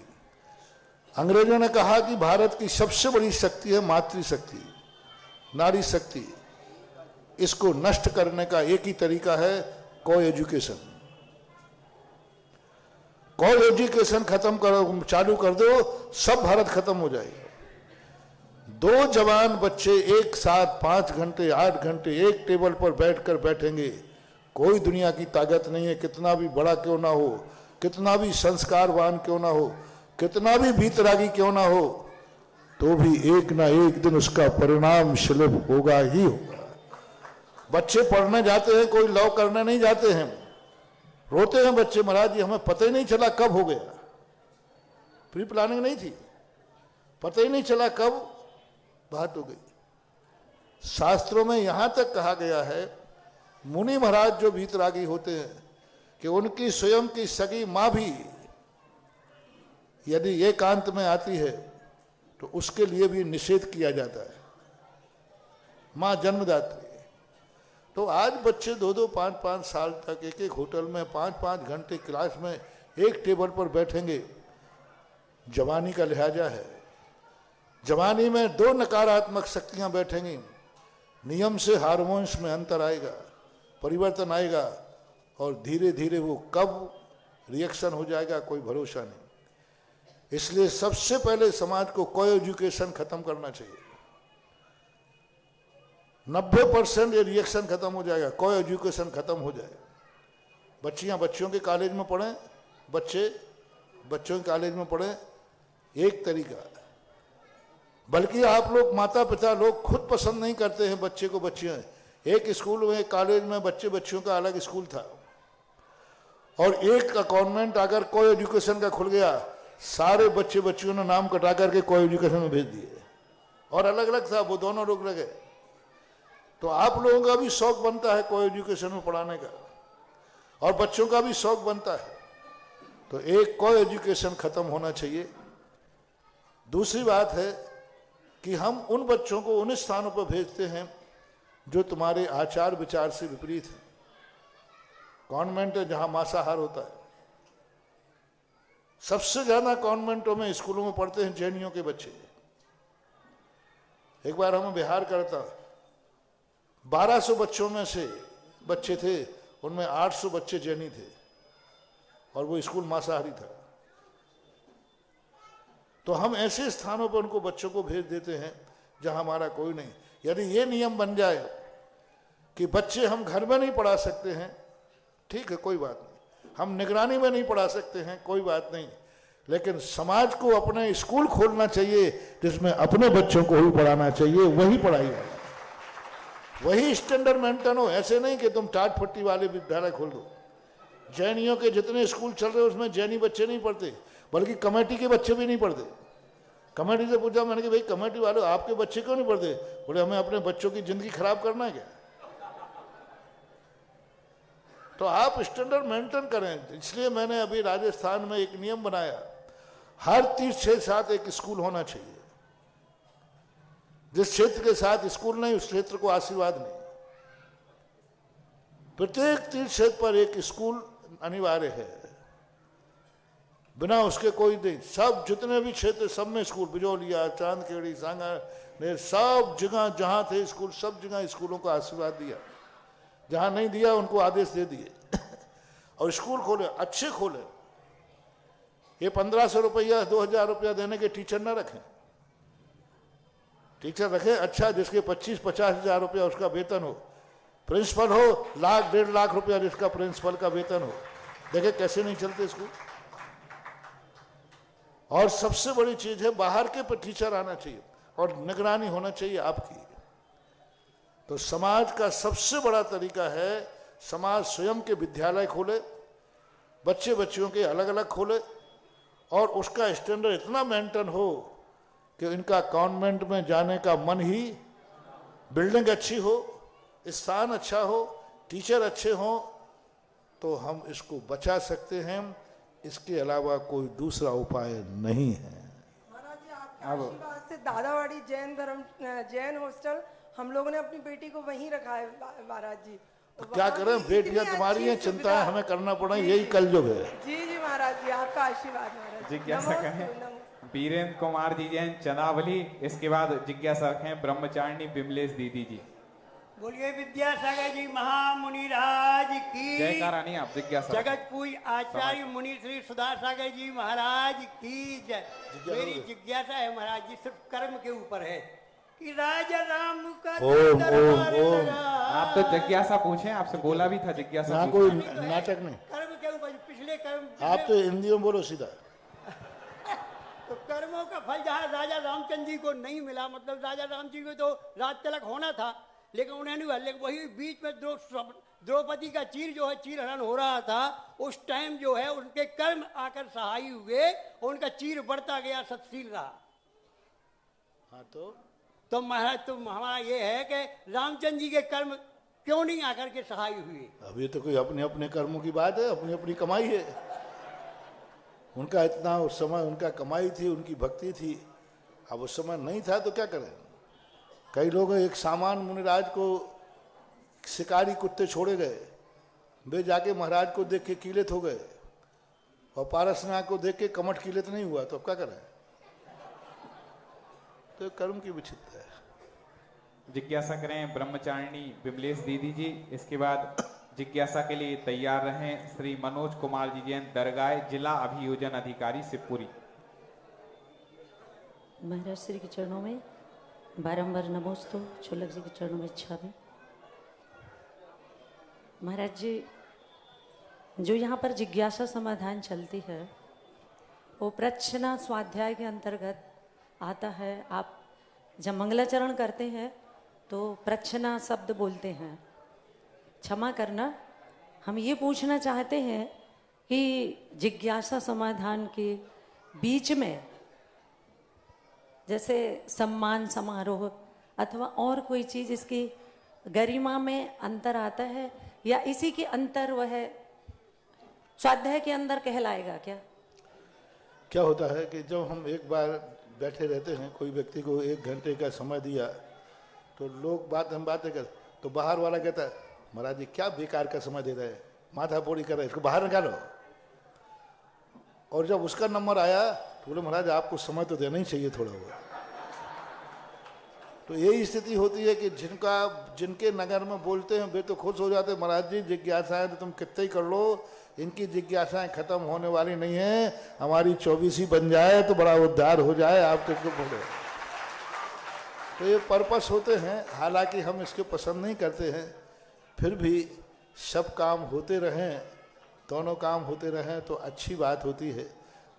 अंग्रेजों ने कहा कि भारत की सबसे बड़ी शक्ति है मातृशक्ति, नारी शक्ति। इसको नष्ट करने का एक ही तरीका है, को एजुकेशन। को एजुकेशन खत्म करो, चालू कर दो, सब भारत खत्म हो जाएगा। 2 जवान बच्चे एक साथ 5 घंटे 8 घंटे एक टेबल पर बैठकर बैठेंगे, कोई दुनिया की ताकत नहीं है, कितना भी बड़ा क्यों ना हो, कितना भी संस्कारवान क्यों ना हो, कितना भी भीतरागी क्यों ना हो, तो भी एक ना एक दिन उसका परिणाम शुभ होगा ही होगा। बच्चे पढ़ने जाते हैं, कोई लॉ करने नहीं जाते हैं, रोते हैं बच्चे, महाराज जी हमें पता ही नहीं चला कब हो गया, प्री प्लानिंग नहीं थी, पता ही नहीं चला कब बात हो गई। शास्त्रों में यहां तक कहा गया है, मुनि महाराज जो भीतरागी होते हैं, कि उनकी स्वयं की सगी मां भी यदि एकांत में आती है तो उसके लिए भी निषेध किया जाता है, मां जन्मदात्री। तो आज बच्चे 2-2 5-5 साल तक एक होटल में 5-5 घंटे क्लास में एक टेबल पर बैठेंगे। जवानी का लिहाजा है, जवानी में 2 नकारात्मक शक्तियां बैठेंगी, नियम से हार्मोन्स में अंतर आएगा, परिवर्तन आएगा, और धीरे धीरे वो कब रिएक्शन हो जाएगा कोई भरोसा नहीं। इसलिए सबसे पहले समाज को को एजुकेशन खत्म करना चाहिए। 90% ये रिएक्शन खत्म हो जाएगा, को एजुकेशन खत्म हो जाएगा। बच्चियां बच्चों के कॉलेज में पढ़ें, बच्चे बच्चों के कॉलेज में पढ़ें, एक तरीका। बल्कि आप लोग माता पिता लोग खुद पसंद नहीं करते हैं बच्चे को बच्चियां। एक स्कूल में, एक कॉलेज में बच्चे बच्चियों का अलग स्कूल था, और एक कॉन्वेंट अगर को एजुकेशन का खुल गया, सारे बच्चे बच्चियों ने नाम कटा करके को एजुकेशन में भेज दिए, और अलग अलग था, वो दोनों लोग लगे। तो आप लोगों का भी शौक बनता है को एजुकेशन में पढ़ाने का, और बच्चों का भी शौक बनता है। तो एक को एजुकेशन खत्म होना चाहिए। दूसरी बात है कि हम उन बच्चों को उन स्थानों पर भेजते हैं जो तुम्हारे आचार विचार से विपरीत है। कॉन्वेंट है जहां मांसाहार होता है, सबसे ज्यादा कॉन्वेंटों में, स्कूलों में पढ़ते हैं जैनियों के बच्चे। एक बार हम बिहार करता, 1200 बच्चों में से बच्चे थे, उनमें 800 बच्चे जैनी थे, और वो स्कूल मांसाहारी था। तो हम ऐसे स्थानों पर उनको बच्चों को भेज देते हैं जहां हमारा कोई नहीं। यदि ये नियम बन जाए कि बच्चे हम घर में नहीं पढ़ा सकते हैं, ठीक है, कोई बात नहीं, हम निगरानी में नहीं पढ़ा सकते हैं, कोई बात नहीं, लेकिन समाज को अपने स्कूल खोलना चाहिए जिसमें अपने बच्चों को ही पढ़ाना चाहिए, वही पढ़ाई वाला, वही स्टैंडर्ड मेंटेन हो। ऐसे नहीं कि तुम टाट फट्टी वाले विद्यालय खोल दो। जैनियों के जितने स्कूल चल रहे हैं उसमें जैनी बच्चे नहीं पढ़ते, बल्कि कमेटी के बच्चे भी नहीं पढ़ते। कमेटी से पूछा मैंने कि भाई कमेटी वालों आपके बच्चे क्यों नहीं पढ़ते? बोले हमें अपने बच्चों की जिंदगी खराब करना है क्या? तो आप स्टैंडर्ड मेंटेन करें। इसलिए मैंने अभी राजस्थान में एक नियम बनाया, हर तीर्थ क्षेत्र के साथ एक स्कूल होना चाहिए। जिस क्षेत्र के साथ स्कूल नहीं उस क्षेत्र को आशीर्वाद नहीं। प्रत्येक तीर्थ क्षेत्र पर एक स्कूल अनिवार्य है, बिना उसके कोई नहीं। सब जितने भी क्षेत्र सब में स्कूल, बिजोलिया, चांदखेड़ी, सांगानेर, सब जगह जहां थे स्कूल, सब जगह स्कूलों को आशीर्वाद दिया। जहां नहीं दिया उनको आदेश दे दिए और स्कूल खोले, अच्छे खोले। ये 1500 रुपया 2000 रुपया देने के टीचर ना रखें। टीचर रखें अच्छा, जिसके 25-50 हजार रुपया उसका वेतन हो। प्रिंसिपल हो 1,00,000-1.5 लाख रुपया जिसका प्रिंसिपल का वेतन हो। देखे कैसे नहीं चलते स्कूल। और सबसे बड़ी चीज है बाहर के पर टीचर आना चाहिए और निगरानी होना चाहिए आपकी। तो समाज का सबसे बड़ा तरीका है समाज स्वयं के विद्यालय खोले, बच्चे बच्चियों के अलग अलग खोले और उसका स्टैंडर्ड इतना मेंटेन हो कि इनका कॉन्वेंट में जाने का मन ही, बिल्डिंग अच्छी हो, स्थान अच्छा हो, टीचर अच्छे हो, तो हम इसको बचा सकते हैं। इसके अलावा कोई दूसरा उपाय नहीं है। महाराज जी आपके आशीर्वाद से दादावाड़ी जैन हॉस्टल हम लोगों ने अपनी बेटी को वहीं रखा है महाराज जी। तो क्या करें, बेटियां तुम्हारी हैं, चिंताएं हमें करना पड़े, यही कलयुग है। जी जी महाराज जी आपका आशीर्वाद महाराज जी। जिज्ञासा नमोस्तु, कहें नमोस्तु। वीरेंद्र कुमार जी जैन चनावली, इसके बाद जिज्ञासा रखें ब्रह्मचारिणी बिमलेश दीदी जी। बोलिए विद्यासागर जी महामुनिराज की जयकारा नहीं आप जिज्ञासा जगत पूज्य आचार्य मुनि श्री सुधासागर जी महाराज की जय। मेरी जिज्ञासा है महाराज जी, सिर्फ कर्म के ऊपर है कि राजा राम का ओम, दरबार ओम, ओम। लगा। आप तो जिज्ञासा पूछें, आपसे बोला भी था जिज्ञासा यहाँ पूछें। कोई नाटक नहीं। कर्म के ऊपर पिछले कर्म, आप तो हिंदी में बोलो सीधा। तो कर्मों का फल जहाँ राजा रामचंद्र जी को नहीं मिला, मतलब राजा राम जी को तो राज तिलक होना था लेकिन उन्हें नहीं हुआ। लेकिन वही बीच में द्रौपदी का चीर जो है, चीर हरण हो रहा था, उस टाइम जो है उनके कर्म आकर सहाय हुए और उनका चीर बढ़ता गया, सतशील रहा। हाँ तो महाराज तो हमारा ये है कि रामचंद्र जी के कर्म क्यों नहीं आकर के सहाय हुए? अब ये तो कोई अपने अपने कर्मों की बात है, अपनी अपनी कमाई है। उनका इतना उस समय उनका कमाई थी, उनकी भक्ति थी। अब उस समय नहीं था तो क्या करें। कई लोग एक सामान मुनिराज को शिकारी कुत्ते छोड़े गए, वे जाके महाराज को देख के कीलित हो गए और पारसनाथ को देख के कमठ कीलित नहीं हुआ, तो अब क्या करें। तो कर्म की विचित्र है। जिज्ञासा करें ब्रह्मचारिणी बिमलेश दीदी जी। इसके बाद जिज्ञासा के लिए तैयार रहें श्री मनोज कुमार जी जैन दरगाह, जिला अभियोजन अधिकारी शिवपुरी। महाराज श्री के चरणों में बारंबार नमोस्तु, चोलक जी के चरणों में इच्छा भी। महाराज जी, जो यहाँ पर जिज्ञासा समाधान चलती है वो प्रच्छना स्वाध्याय के अंतर्गत आता है। आप जब मंगलाचरण करते हैं तो प्रच्छना शब्द बोलते हैं। क्षमा करना, हम ये पूछना चाहते हैं कि जिज्ञासा समाधान के बीच में जैसे सम्मान समारोह अथवा और कोई चीज इसकी गरिमा में अंतर आता है या इसी के अंतर वह स्वाध्याय के अंदर कहलाएगा क्या? क्या होता है कि जब हम एक बार बैठे रहते हैं, कोई व्यक्ति को 1 घंटे का समय दिया तो लोग हम बातें कर, तो बाहर वाला कहता है महाराज जी क्या बेकार का समय दे रहे हैं, माथा पोड़ी कर रहे हैं, इसको बाहर निकालो। और जब उसका नंबर आया तो बोले महाराज आपको समय तो देना ही चाहिए थोड़ा बहुत। तो यही स्थिति होती है कि जिनके नगर में बोलते हैं वे तो खुश हो जाते हैं, महाराज जी जिज्ञासाएं तो तुम कितने ही कर लो, इनकी जिज्ञासाएं खत्म होने वाली नहीं है, हमारी 24 ही बन जाए तो बड़ा उद्धार हो जाए, आप तो क्यों बोले। तो ये पर्पस होते हैं, हालांकि हम इसके पसंद नहीं करते हैं, फिर भी सब काम होते रहें दोनों काम होते रहें तो अच्छी बात होती है।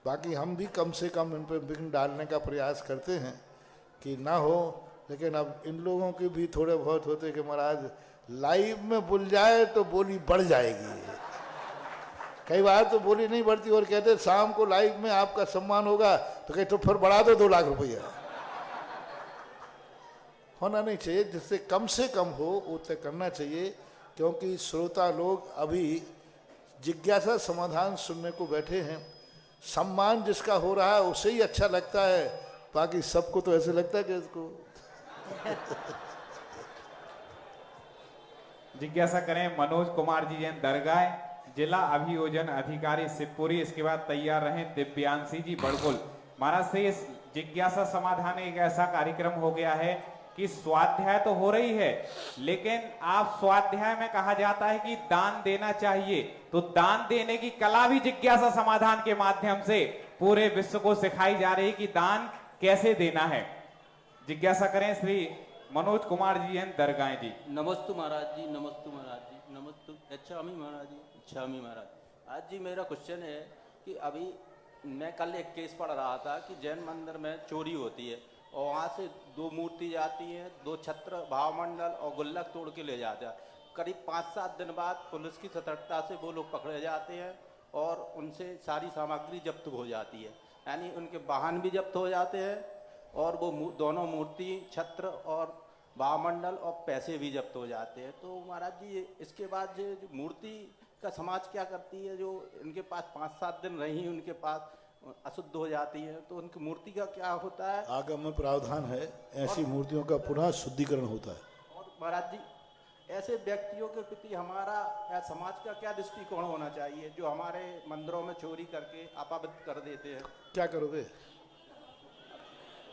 बाकी हम भी कम से कम इन पर विघ्न डालने का प्रयास करते हैं कि ना हो, लेकिन अब इन लोगों के भी थोड़े बहुत होते कि महाराज लाइव में बोल जाए तो बोली बढ़ जाएगी। कई बार तो बोली नहीं बढ़ती और कहते शाम को लाइव में आपका सम्मान होगा, तो कहे तो फिर बढ़ा दो 2 लाख रुपया। होना नहीं चाहिए, जिससे कम से कम हो उतना करना चाहिए, क्योंकि श्रोता लोग अभी जिज्ञासा समाधान सुनने को बैठे हैं। सम्मान जिसका हो रहा है उसे ही अच्छा लगता है, बाकी सबको तो ऐसे लगता है कि इसको जिज्ञासा करें मनोज कुमार जी जैन दरगाह, जिला अभियोजन अधिकारी शिवपुरी। इसके बाद तैयार रहें दिव्यांशी जी बड़कुल। महाराज से इस जिज्ञासा समाधान एक ऐसा कार्यक्रम हो गया है कि स्वाध्याय तो हो रही है, लेकिन आप स्वाध्याय में कहा जाता है कि दान देना चाहिए, तो दान देने की कला भी जिज्ञासा समाधान के माध्यम से पूरे विश्व को सिखाई जा रही कि दान कैसे देना है। जिज्ञासा करें श्री मनोज कुमार जी एन दरगाह जी। नमस्तु महाराज जी, नमस्तु महाराज जी, नमस्तु। अच्छामी महाराज जी, अच्छामी महाराज। आज जी मेरा क्वेश्चन है कि अभी मैं कल एक केस पढ़ रहा था कि जैन मंदिर में चोरी होती है और वहाँ से 2 मूर्ति जाती हैं, 2 छत्र, भावमंडल और गुल्लक तोड़ के ले जाते हैं। करीब 5-7 दिन बाद पुलिस की सतर्कता से वो लोग पकड़े जाते हैं और उनसे सारी सामग्री जब्त हो जाती है, यानी उनके वाहन भी जब्त हो जाते हैं और वो दोनों मूर्ति, छत्र और भावमंडल और पैसे भी जब्त हो जाते हैं। तो महाराज जी इसके बाद जो मूर्ति का समाज क्या करती है, जो इनके पास 5-7 दिन रही उनके पास अशुद्ध हो जाती है, तो उनकी मूर्ति का क्या होता है? आगम में प्रावधान है, ऐसी मूर्तियों का पुनः शुद्धिकरण होता है। और महाराज जी ऐसे व्यक्तियों के प्रति हमारा या समाज का क्या दृष्टिकोण होना चाहिए जो हमारे मंदिरों में चोरी करके अपवित्र कर देते हैं? क्या करोगे?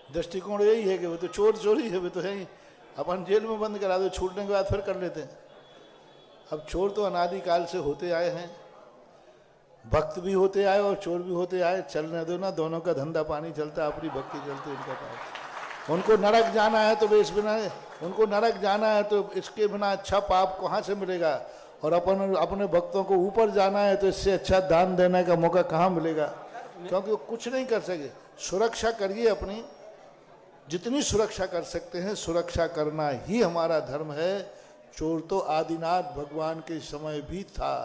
दृष्टिकोण यही है कि वो तो चोर चोरी है, वो तो है ही, अपन जेल में बंद करा दो, छूटने के बाद फिर कर लेते हैं। अब चोर तो अनादिकाल से होते आए हैं, भक्त भी होते आए और चोर भी होते आए, चलने दो ना, दोनों का धंधा पानी चलता है, अपनी भक्ति चलती है इनका पाप। उनको नरक जाना है तो इस बिना, उनको नरक जाना है तो इसके बिना अच्छा पाप कहाँ से मिलेगा, और अपने भक्तों को ऊपर जाना है तो इससे अच्छा दान देने का मौका कहाँ मिलेगा, क्योंकि वो कुछ नहीं कर सके। सुरक्षा करिए अपनी, जितनी सुरक्षा कर सकते हैं सुरक्षा करना ही हमारा धर्म है। चोर तो आदिनाथ भगवान के समय भी था।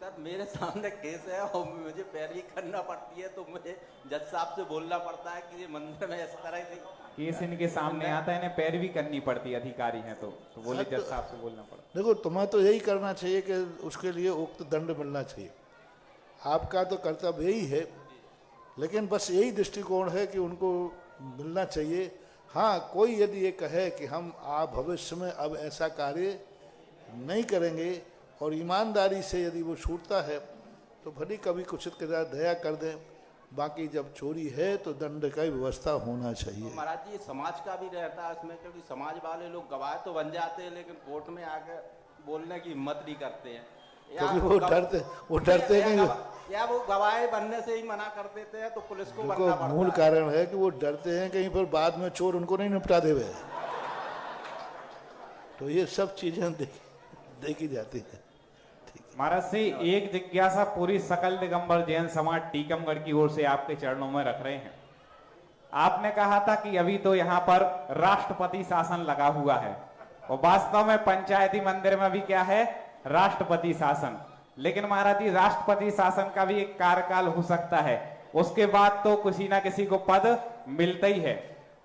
सर मेरे सामने केस है और मुझे पैरवी करना पड़ती है, तो मुझे जज साहब से बोलना पड़ता है कि ये मंदिर में इस तरह से केस इनके सामने आता है, इन्हें पैरवी करनी पड़ती है, अधिकारी हैं तो बोले जज साहब से बोलना पड़ता। देखो तुम्हें तो यही करना चाहिए कि उसके लिए उक्त दंड मिलना चाहिए, आपका तो कर्तव्य यही है, लेकिन बस यही दृष्टिकोण है कि उनको मिलना चाहिए। हाँ, कोई यदि ये कहे कि हम आप भविष्य में अब ऐसा कार्य नहीं करेंगे और ईमानदारी से यदि वो छूटता है तो भली कभी कुछ दया कर दें, बाकी जब चोरी है तो दंड का व्यवस्था होना चाहिए। तो महाराज जी समाज का भी रहता है इसमें, क्योंकि समाज वाले लोग गवाह तो बन जाते हैं लेकिन कोर्ट में आकर बोलने की हिम्मत नहीं करते हैं, क्योंकि वो डरते हैं, या वो गवाह बनने से ही मना कर देते हैं, तो पुलिस को बनना पड़ता है। मूल कारण है कि वो डरते हैं कहीं पर बाद में चोर उनको नहीं निपटा देवे, तो ये सब चीजें देखी जाती है। महाराज से एक जिज्ञासा पूरी सकल दिगंबर जैन समाज टीकमगढ़ की ओर से आपके चरणों में रख रहे हैं। आपने कहा था कि अभी तो यहाँ पर राष्ट्रपति शासन लगा हुआ है और वास्तव में पंचायती मंदिर में भी क्या है, राष्ट्रपति शासन। लेकिन महाराज जी राष्ट्रपति शासन का भी एक कार्यकाल हो सकता है, उसके बाद तो किसी ना किसी को पद मिलता ही है,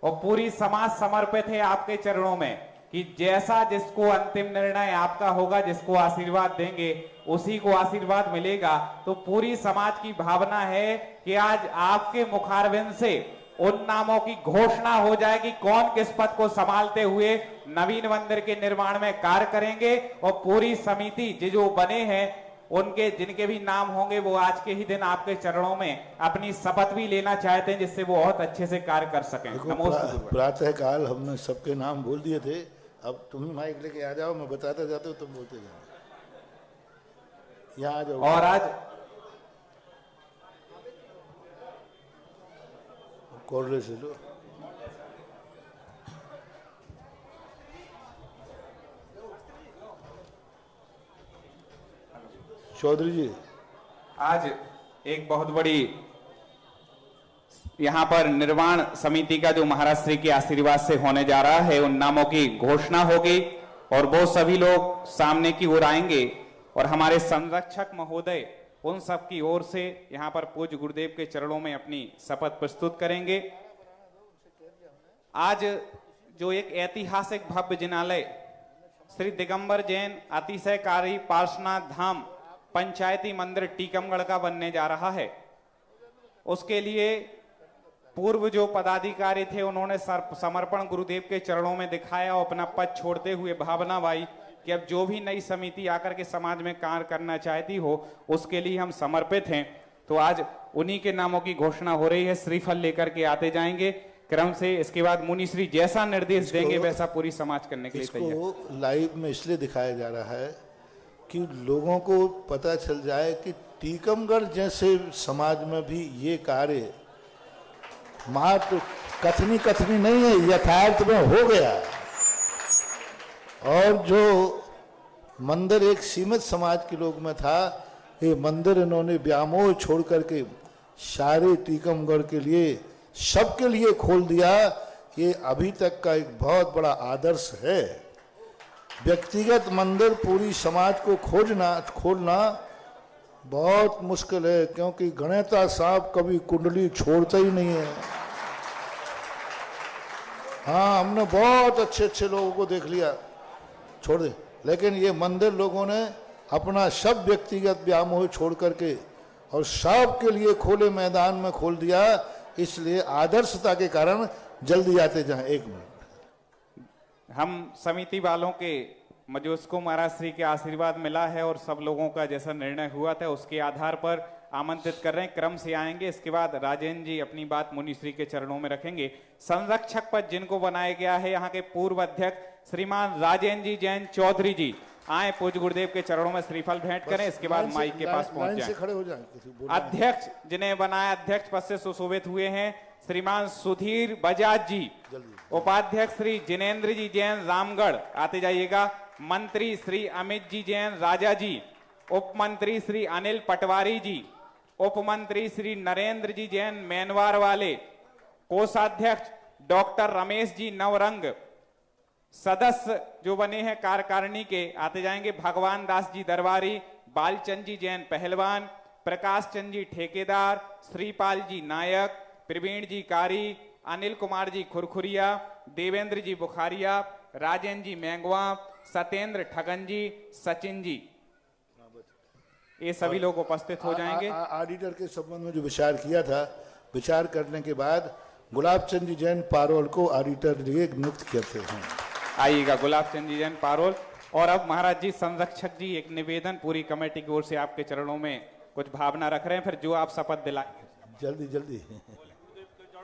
और पूरी समाज समर्पित है आपके चरणों में कि जैसा जिसको अंतिम निर्णय आपका होगा, जिसको आशीर्वाद देंगे उसी को आशीर्वाद मिलेगा। तो पूरी समाज की भावना है कि आज आपके मुखारबिंद से उन नामों की घोषणा हो जाए कि कौन किस पद को संभालते हुए नवीन मंदिर के निर्माण में कार्य करेंगे, और पूरी समिति जो बने हैं उनके जिनके भी नाम होंगे वो आज के ही दिन आपके चरणों में अपनी शपथ भी लेना चाहते हैं, जिससे वो बहुत अच्छे से कार्य कर सकें। प्रातः काल हमने सबके नाम बोल दिए थे, अब तुम माइक लेके आ जाओ, मैं बताता जाता हूँ, तुम बोलते जाओ। यहाँ आ जाओ। और आज कोल्ड से लो। चौधरी जी, आज एक बहुत बड़ी यहाँ पर निर्माण समिति का जो महाराज श्री के आशीर्वाद से होने जा रहा है, उन नामों की घोषणा होगी और वो सभी लोग सामने की ओर आएंगे और हमारे संरक्षक महोदय उन सब की ओर से यहाँ पर पूज्य गुरुदेव के चरणों में अपनी शपथ प्रस्तुत करेंगे। आज जो एक ऐतिहासिक भव्य जिनालय श्री दिगंबर जैन अतिशयकारी पार्श्वनाथ धाम पंचायती मंदिर टीकमगढ़ का बनने जा रहा है, उसके लिए पूर्व जो पदाधिकारी थे उन्होंने समर्पण गुरुदेव के चरणों में दिखाया और अपना पद छोड़ते हुए भावना भाई कि अब जो भी नई समिति आकर के समाज में कार्य करना चाहती हो उसके लिए हम समर्पित हैं। तो आज उन्हीं के नामों की घोषणा हो रही है। श्रीफल लेकर के आते जाएंगे क्रम से, इसके बाद मुनि श्री जैसा निर्देश देंगे वैसा पूरी समाज करने के लिए तैयार। इसको लाइव में इसलिए दिखाया जा रहा है कि लोगों को पता चल जाए कि टीकमगढ़ जैसे समाज में भी ये कार्य मात्र कथनी नहीं है, यथार्थ में हो गया। और जो मंदिर एक सीमित समाज के लोग में था, ये मंदिर इन्होंने व्यामोह छोड़ करके सारे टीकमगढ़ के लिए, सबके लिए खोल दिया। ये अभी तक का एक बहुत बड़ा आदर्श है। व्यक्तिगत मंदिर पूरी समाज को खोलना बहुत मुश्किल है, क्योंकि गणेता साहब कभी कुंडली छोड़ते ही नहीं है। हाँ, हमने बहुत अच्छे लोगों को देख लिया, छोड़ दे, लेकिन ये मंदिर लोगों ने अपना सब व्यक्तिगत व्यामोह छोड़ करके और सब के लिए खोले मैदान में खोल दिया। इसलिए आदर्शता के कारण जल्दी आते जाएं। एक मिनट, हम समिति वालों के मजूस को महाराज श्री के आशीर्वाद मिला है और सब लोगों का जैसा निर्णय हुआ था उसके आधार पर आमंत्रित कर रहे हैं, क्रम से आएंगे। इसके बाद राजेंद्र जी अपनी बात मुनि श्री के चरणों में रखेंगे। संरक्षक पद जिनको बनाया गया है, यहाँ के पूर्व अध्यक्ष श्रीमान राजेंद्र जी जैन चौधरी जी आए पूज्य गुरुदेव के चरणों में श्रीफल भेंट करें, इसके बाद माइक के पास पहुंच जाएं। खड़े हो जाएं। अध्यक्ष जिन्हें बनाया अध्यक्ष पद से सुशोभित हुए हैं श्रीमान सुधीर बजाज जी, उपाध्यक्ष श्री जिनेन्द्र जी जैन रामगढ़, आते जाइएगा। मंत्री श्री अमित जी जैन राजा जी, उप मंत्री श्री अनिल पटवारी जी, उप मंत्री श्री नरेंद्र जी जैन मैनवार वाले, कोषाध्यक्ष डॉक्टर रमेश जी नवरंग, सदस्य जो बने हैं कार्यकारिणी के आते जाएंगे भगवान दास जी दरबारी, बालचंद जी जैन पहलवान, प्रकाश चंद जी ठेकेदार, श्रीपाल जी नायक, प्रवीण जी कारी, अनिल कुमार जी खुरखुरिया, देवेंद्र जी बुखारिया, राजेंद्र जी मैंगवा, सत्येंद्र ठगन जी, सचिन जी, ये सभी लोग उपस्थित हो जाएंगे। ऑडिटर के संबंध में जो विचार किया था, विचार करने के बाद गुलाब चंद जी जैन पारोल को ऑडिटर लिए नियुक्त करते हैं। आइएगा गुलाब चंद जी जैन पारोल। और अब महाराज जी संरक्षक जी एक निवेदन पूरी कमेटी की ओर से आपके चरणों में कुछ भावना रख रहे हैं, फिर जो आप शपथ दिलाएंगे। जल्दी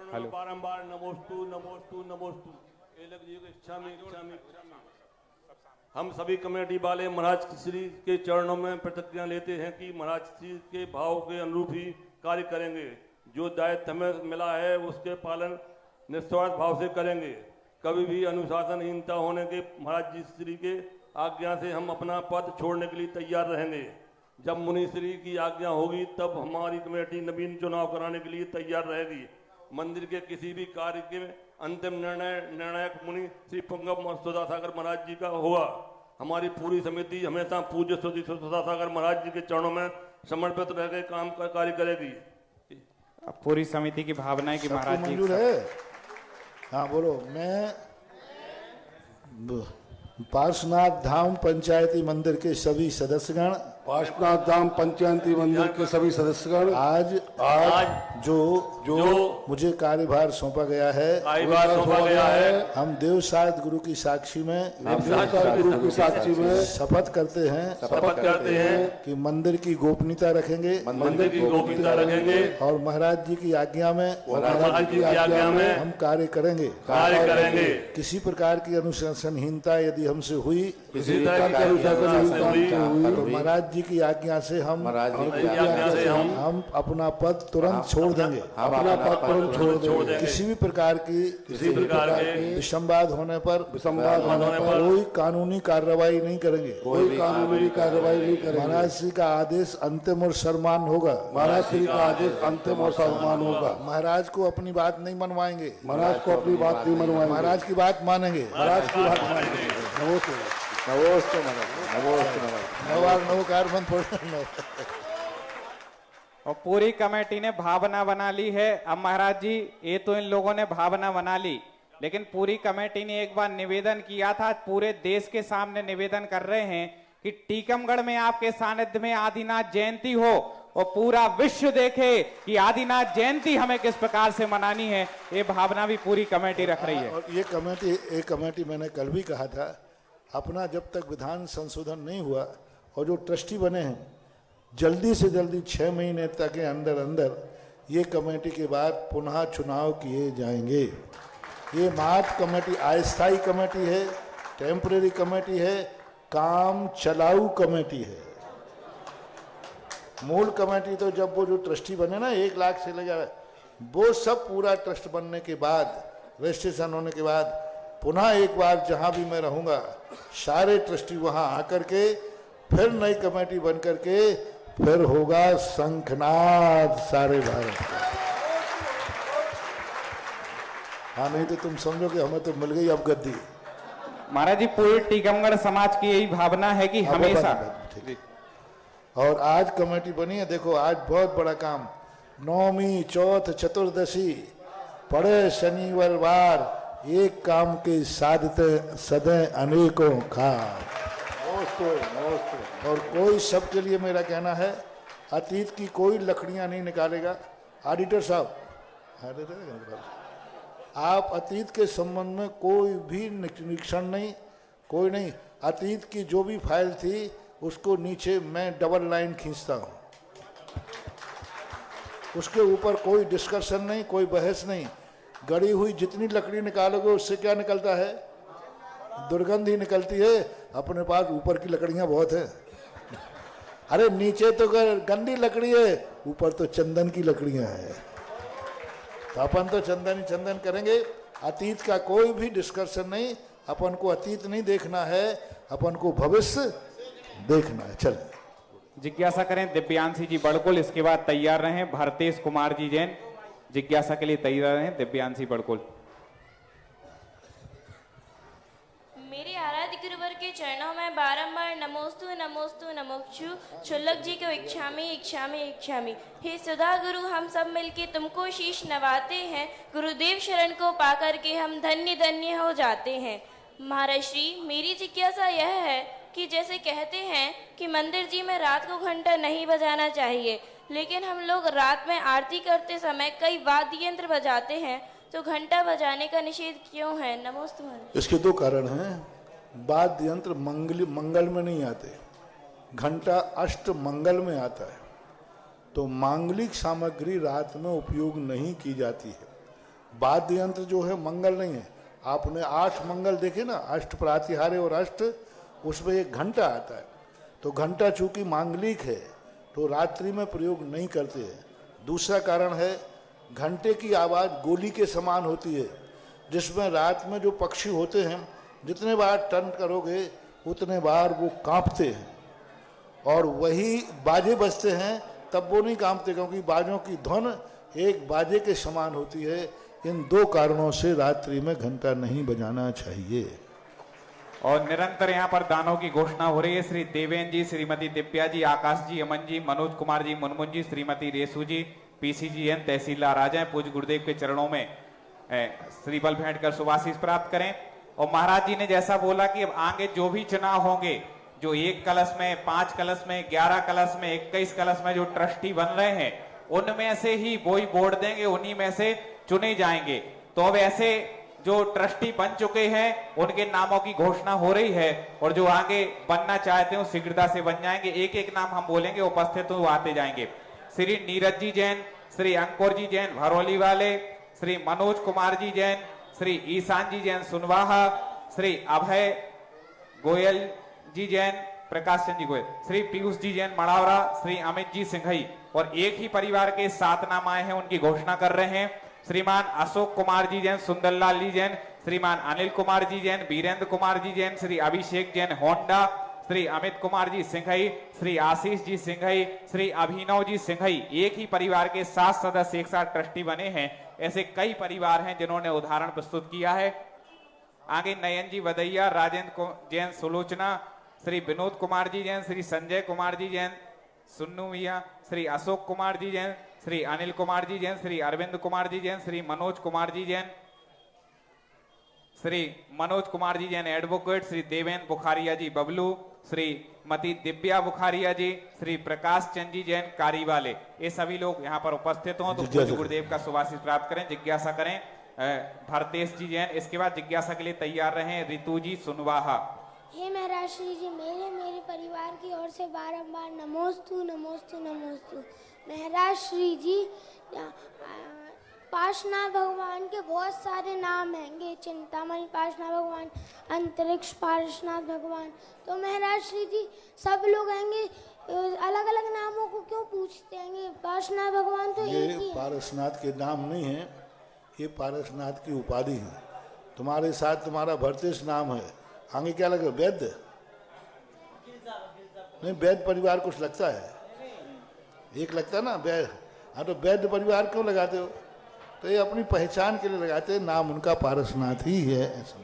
हेलो, बारंबार नमोस्तु नमोस्तु नमोस्तु। हम सभी कमेटी वाले महाराज श्री के चरणों में प्रतिज्ञा लेते हैं कि महाराज श्री के भाव के अनुरूप ही कार्य करेंगे। जो दायित्व हमें मिला है उसके पालन निस्वार्थ भाव से करेंगे। कभी भी अनुशासनहीनता होने के महाराज जी श्री के आज्ञा से हम अपना पद छोड़ने के लिए तैयार रहेंगे। जब मुनि श्री की आज्ञा होगी तब हमारी कमेटी नवीन चुनाव कराने के लिए तैयार रहेगी। मंदिर के किसी भी कार्य के अंतिम निर्णायक मुनि श्री पुंगव सुधासागर महाराज जी का होगा। हमारी पूरी समिति हमेशा पूज्य श्री सुधासागर महाराज जी के चरणों में समर्पित रहकर काम का कार्य करेगी। पूरी समिति की भावना है कि महाराज जी मंजूर है। हाँ बोलो। मैं पार्श्वनाथ धाम पंचायती मंदिर के सभी सदस्यगण, पार्श्वनाथ धाम पंचायती मंदिर के सभी सदस्यगण आज जो मुझे कार्यभार सौंपा गया है, हम देवसाद गुरु की साक्षी में शपथ करते हैं कि मंदिर की गोपनीयता रखेंगे और महाराज जी की आज्ञा में हम कार्य करेंगे। किसी प्रकार की अनुशासनहीनता यदि हमसे हुई तो महाराज जी की आज्ञा से हम महाराज जी की आज्ञा से हम अपना पद तुरंत छोड़ देंगे। अपना पद तुरंत छोड़ देंगे। किसी भी प्रकार की विसंवाद होने पर कोई कानूनी कार्रवाई नहीं करेंगे। कोई कानूनी कार्रवाई नहीं करेंगे। महाराज श्री का आदेश अंतिम और सम्मान होगा। महाराज श्री का आदेश अंतिम और सम्मान होगा। महाराज को अपनी बात नहीं मनवाएंगे। महाराज को अपनी बात नहीं मनवाएंगे। महाराज की बात मानेंगे। महाराज की बात मानेंगे। नमस्ते नमस्ते नमस्ते नवकार और पूरी कमेटी ने भावना बना ली है। अब महाराज जी, ये तो इन लोगों ने भावना बना ली, लेकिन पूरी कमेटी ने एक बार निवेदन किया था, पूरे देश के सामने निवेदन कर रहे हैं कि टीकमगढ़ में आपके सानिध्य में आदिनाथ जयंती हो और पूरा विश्व देखे कि आदिनाथ जयंती हमें किस प्रकार से मनानी है। ये भावना भी पूरी कमेटी रख रही है। और ये कमेटी मैंने कल भी कहा था, अपना जब तक विधान संशोधन नहीं हुआ और जो ट्रस्टी बने हैं, जल्दी से जल्दी 6 महीने तक के अंदर अंदर ये कमेटी के बाद पुनः चुनाव किए जाएंगे। ये महत्व कमेटी अस्थायी कमेटी है, टेम्परेरी कमेटी है, काम चलाऊ कमेटी है। मूल कमेटी तो जब वो जो ट्रस्टी बने ना 1 लाख से लगा, वो सब पूरा ट्रस्ट बनने के बाद, रजिस्ट्रेशन होने के बाद पुनः एक बार जहां भी मैं रहूंगा सारे ट्रस्टी वहां आकर के फिर नई कमेटी बन करके फिर होगा शंखनाद सारे भारत का। हाँ, नहीं तो तुम समझो कि हमें तो मिल गई अब गद्दी। महाराज जी, पूरे टीकमगढ़ समाज की यही भावना है कि हमेशा। और आज कमेटी बनी है, देखो आज बहुत बड़ा काम, नौमी चौथ चतुर्दशी पड़े शनिवार, एक काम के साधते सदै अनेकों खार। और कोई सबके लिए मेरा कहना है, अतीत की कोई लकड़ियां नहीं निकालेगा। ऑडिटर साहब, आप अतीत के संबंध में कोई भी निरीक्षण नहीं, कोई नहीं। अतीत की जो भी फाइल थी उसको नीचे मैं डबल लाइन खींचता हूं, उसके ऊपर कोई डिस्कशन नहीं, कोई बहस नहीं। गड़ी हुई जितनी लकड़ी निकालोगे उससे क्या निकलता है? दुर्गंध ही निकलती है। अपने पास ऊपर की लकड़ियां बहुत है। अरे नीचे तो गंदी लकड़ी है, ऊपर तो चंदन की लकड़ियां हैं। तो अपन तो चंदन ही चंदन करेंगे। अतीत का कोई भी डिस्कशन नहीं। अपन को अतीत नहीं देखना है, अपन को भविष्य देखना है। चल जिज्ञासा करें दिव्यांशी जी बड़कुल, इसके बाद तैयार रहें भरतेश कुमार जी जैन। जिज्ञासा के लिए तैयार रहें दिव्यांशी बड़कुल। मेरे आराध्य गुरुवर के चरणों में बारंबार नमोस्तु नमोस्तु नमोक्षु क्षुल्लक जी को इच्छामी इच्छामी इच्छामी। हे सुधा गुरु, हम सब मिलके तुमको शीश नवाते हैं। गुरुदेव शरण को पाकर के हम धन्य धन्य हो जाते हैं। महाराज श्री, मेरी जिज्ञासा यह है कि जैसे कहते हैं कि मंदिर जी में रात को घंटा नहीं बजाना चाहिए, लेकिन हम लोग रात में आरती करते समय कई वाद्य यंत्र बजाते हैं, तो घंटा बजाने का निषेध क्यों है? नमोस्तु। इसके 2 कारण हैं। वाद्य यंत्र मंगल में नहीं आते, घंटा अष्ट मंगल में आता है। तो मांगलिक सामग्री रात में उपयोग नहीं की जाती है। वाद्य यंत्र जो है मंगल नहीं है। आपने 8 मंगल देखे ना, अष्ट प्रातिहार्य और अष्ट, उसमें एक घंटा आता है। तो घंटा चूंकि मांगलिक है तो रात्रि में प्रयोग नहीं करते हैं। दूसरा कारण है, घंटे की आवाज़ गोली के समान होती है, जिसमें रात में जो पक्षी होते हैं जितने बार टर्न करोगे उतने बार वो कांपते हैं। और वही बाजे बजते हैं तब वो नहीं कांपते, क्योंकि बाजों की धुन एक बाजे के समान होती है। इन 2 कारणों से रात्रि में घंटा नहीं बजाना चाहिए। और निरंतर यहाँ पर दानों की घोषणा हो रही है। श्री देवेंद्र जी, श्रीमती दिव्या जी, आकाश जी, अमन जी, मनोज कुमार जी, मुनमुन जी, श्रीमती रेसू जी, पीसी जी एन तहसीलदार आ जाए, पूज्य गुरुदेव के चरणों में श्रीफल भेंट कर शुभाशीष प्राप्त करें। और महाराज जी ने जैसा बोला कि अब आगे जो भी चुनाव होंगे, जो 1 कलश में, 5 कलश में, 11 कलश में, 21 कलश में जो ट्रस्टी बन रहे हैं, उनमें से ही वो ही वोट देंगे, उन्हीं में से चुने जाएंगे। तो अब ऐसे जो ट्रस्टी बन चुके हैं उनके नामों की घोषणा हो रही है, और जो आगे बनना चाहते हैं शीघ्रता से बन जाएंगे। एक एक नाम हम बोलेंगे, उपस्थित तो आते जाएंगे। श्री नीरज जी जैन, श्री अंकुर जी जैन भरौली वाले, श्री मनोज कुमार जी जैन, श्री ईशान जी जैन सुनवाहा, श्री अभय गोयल जी जैन प्रकाश चंद जी गोयल, श्री पीयूष जी जैन मड़ावरा, श्री अमित जी सिंघई, और एक ही परिवार के 7 नाम आए हैं, उनकी घोषणा कर रहे हैं। श्रीमान अशोक कुमार जी जैन, सुंदरलाल जी जैन, श्रीमान अनिल कुमार जी जैन, वीरेंद्र कुमार जी जैन, श्री अभिषेक जैन होंडा, श्री अमित कुमार जी सिंघई, श्री आशीष जी सिंघई, श्री अभिनव जी सिंघई। एक ही परिवार के 7 सदस्य एक साथ ट्रस्टी बने हैं। ऐसे कई परिवार हैं जिन्होंने उदाहरण प्रस्तुत किया है। आगे नयन जी वदैया, राजेंद्र जैन सुलोचना, श्री विनोद कुमार जी जैन, श्री संजय कुमार जी जैन सुन्नू मिया, श्री अशोक कुमार जी जैन, श्री अनिल कुमार जी जैन, श्री अरविंद कुमार जी जैन, श्री मनोज कुमार जी जैन, श्री मनोज कुमार जी जैन एडवोकेट, श्री देवेंद्र बुखारिया जी बबलू, श्री मती दिव्या बुखारिया जी, श्री प्रकाश चंद जी जैन कारीवाले। ये सभी लोग यहाँ पर उपस्थित हों तो पूज्य गुरुदेव का सुभाषित प्राप्त करें, जिज्ञासा करें। भरतेश जी जैन, इसके बाद जिज्ञासा के लिए तैयार रहें ऋतु जी सुनवाहा। हे महाराज श्री जी, मेरे परिवार की ओर से बारंबार नमोस्तु नमोस्तु नमोस्तु। महाराज श्री जी, पार्श्वनाथ भगवान के बहुत सारे नाम हैंगे, चिंतामणि पार्श्वनाथ भगवान, अंतरिक्ष पार्श्वनाथ भगवान। तो महाराज श्री जी, सब लोग आएंगे अलग अलग नामों को क्यों पूछते हैं? पार्श्वनाथ भगवान तो एक ही है। पार्श्वनाथ के नाम नहीं है, ये पार्श्वनाथ की उपाधि है। तुम्हारे साथ तुम्हारा भरतेश नाम है, आगे क्या लगे? वैद्य नहीं, वैद्य परिवार कुछ लगता है, एक लगता है ना वैद्य। हाँ, तो वैद्य परिवार क्यों लगाते हो? तो ये अपनी पहचान के लिए लगाते हैं, नाम उनका पारसनाथ ही है। ऐसा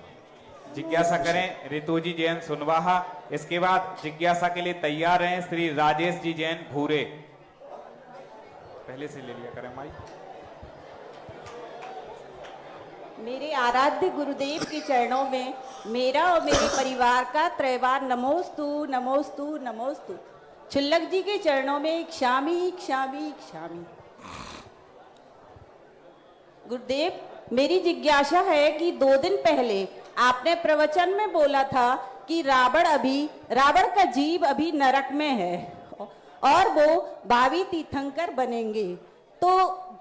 जिज्ञासा करें ऋतु जी जैन सुनवाहा। इसके बाद जिज्ञासा के लिए तैयार हैं श्री राजेश जी जैन भूरे। पहले से ले लिया करें माई। मेरे आराध्य गुरुदेव के चरणों में मेरा और मेरे परिवार का त्रैवार नमोस्तु नमोस्तु नमोस्तु। छुल्लक जी के चरणों में क्षामी क्षामी क्षामी। गुरुदेव, मेरी जिज्ञासा है कि 2 दिन पहले आपने प्रवचन में बोला था कि रावण का जीव अभी नरक में है और वो भावी तीर्थंकर बनेंगे। तो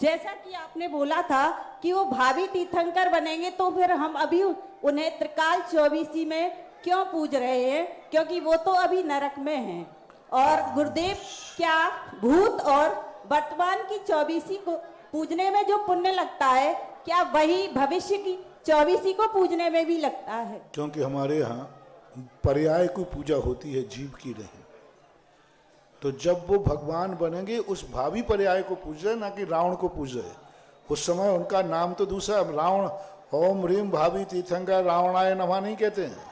जैसा कि आपने बोला था कि वो भावी तीर्थंकर बनेंगे, तो फिर हम अभी उन्हें त्रिकाल 24 में क्यों पूज रहे हैं? क्योंकि वो तो अभी नरक में हैं। और गुरुदेव, क्या भूत और वर्तमान की 24 को पूजने में जो पुण्य लगता है, क्या वही भविष्य की 24 को पूजने में भी लगता है? क्योंकि हमारे यहाँ पर्याय की पूजा होती है, जीव की नहीं। तो जब वो भगवान बनेंगे उस भावी पर्याय को पूज रहे, ना कि रावण को पूज रहे। उस समय उनका नाम तो दूसरा, रावण ओम ह्रीम भावी तीर्थंकर रावणाय नमः नहीं कहते हैं।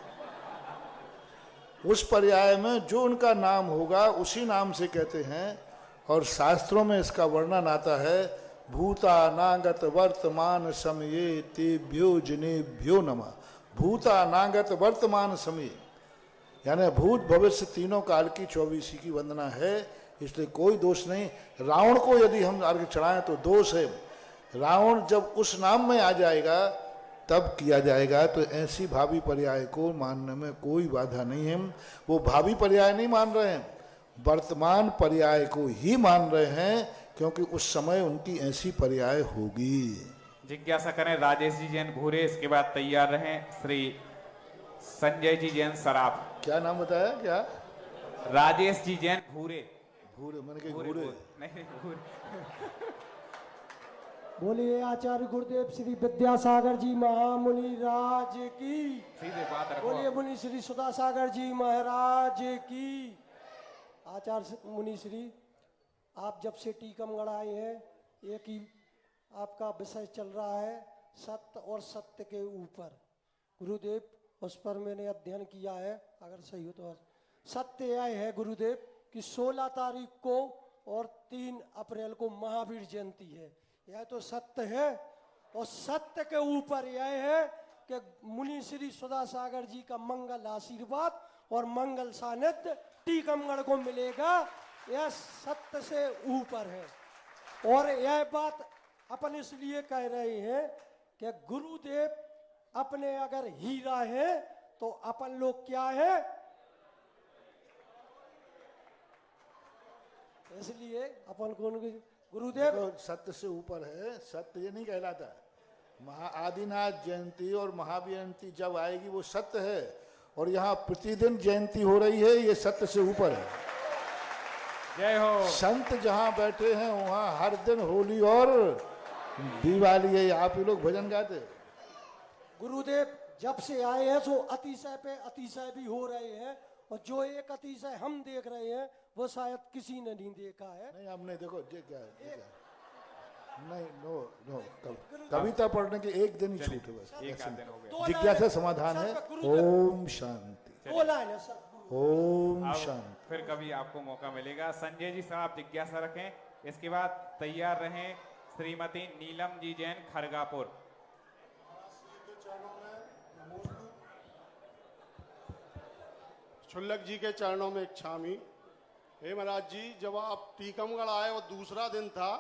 उस पर्याय में जो उनका नाम होगा उसी नाम से कहते हैं। और शास्त्रों में इसका वर्णन आता है, भूतानागत वर्तमान समये तेभ्यो जनेभ्यो नमः। भूतानागत वर्तमान समय यानी भूत भविष्य तीनों काल की 24 की वंदना है, इसलिए कोई दोष नहीं। रावण को यदि हम अर्घ्य चढ़ाएं तो दोष है। रावण जब उस नाम में आ जाएगा तब किया जाएगा। तो ऐसी भावी पर्याय को मानने में कोई बाधा नहीं है। वो भावी पर्याय नहीं मान रहे हैं, वर्तमान पर्याय को ही मान रहे हैं, क्योंकि उस समय उनकी ऐसी पर्याय होगी। जिज्ञासा करें राजेश जी जैन भूरे। इसके बाद तैयार रहें श्री संजय जी जैन सराफ। क्या नाम बताया? क्या? राजेश जी जैन भूरे। भूरे मैंने कहा भूरे नहीं, भूरे। बोलिए आचार्य गुरुदेव श्री विद्यासागर जी महामुनि राज की। सीधे बात रखो। बोलिए मुनि श्री सुधासागर जी महाराज की। आचार्य मुनि श्री, आप जब से टीकमगढ़ आए हैं, एक ही आपका विषय चल रहा है, सत्य और सत्य के ऊपर। गुरुदेव, उस पर मैंने अध्ययन किया है, अगर सही हो तो। सत्य यह है गुरुदेव कि 16 तारीख को और 3 अप्रैल को महावीर जयंती है, यह तो सत्य है। और सत्य के ऊपर यह है कि मुनि श्री सुधासागर जी का मंगल आशीर्वाद और मंगल सानिध्य टीकमगढ़ को मिलेगा, यह सत्य से ऊपर है। और यह बात अपन इसलिए कह रहे हैं कि गुरुदेव अपने अगर हीरा है तो अपन लोग क्या है, इसलिए अपन को गुरुदेव सत्य से ऊपर है। सत्य ये नहीं कहलाता। आदिनाथ जयंती और महावीर जयंती जब आएगी वो सत्य है, और यहाँ प्रतिदिन जयंती हो रही है, ये सत्य से ऊपर है। जय हो। संत जहाँ बैठे हैं वहाँ हर दिन होली और दिवाली है। आप ही लोग भजन गाते। गुरुदेव जब से आए हैं सो अतिशय पे अतिशय भी हो रहे हैं, और जो एक अतिशय हम देख रहे हैं वो शायद किसी ने नहीं देखा है। नहीं हमने देखो ये क्या है, नहीं नो नो कविता पढ़ने के एक दिन ही छूट है बस। एक आध दिन हो गया। जिज्ञासा समाधान है। ओम शांति। ओम अब शांति। फिर कभी आपको मौका मिलेगा। संजय जी साहब जिज्ञासा रखें, इसके बाद तैयार रहें श्रीमती नीलम जी जैन खरगापुर। शुल्लक जी के चरणों में इच्छामी। हे महाराज जी, जब आप टीकमगढ़ आए और दूसरा दिन था,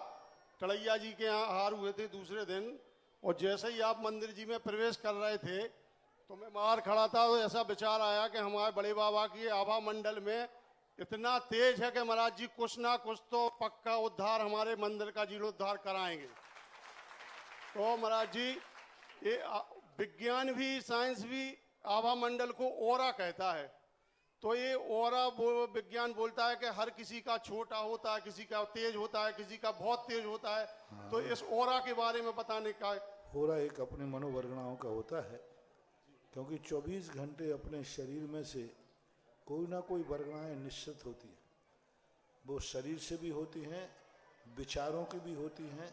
टड़ैया जी के यहाँ हार हुए थे दूसरे दिन, और जैसे ही आप मंदिर जी में प्रवेश कर रहे थे तो मैं बाहर खड़ा था, तो ऐसा विचार आया कि हमारे बड़े बाबा की आभा मंडल में इतना तेज है कि महाराज जी कुछ ना कुछ तो पक्का उद्धार हमारे मंदिर का जीर्णोद्धार कराएंगे। तो महाराज जी ये विज्ञान भी साइंस भी आभा मंडल को ओरा कहता है। तो ये ओरा विज्ञान बोलता है कि हर किसी का छोटा होता है, किसी का तेज होता है, किसी का बहुत तेज होता है। तो इस ओरा के बारे में बताने का। ओरा एक अपने मनोवर्गणाओं का होता है, क्योंकि 24 घंटे अपने शरीर में से कोई ना कोई वर्गणाएं निश्चित होती हैं। वो शरीर से भी होती हैं, विचारों की भी होती हैं,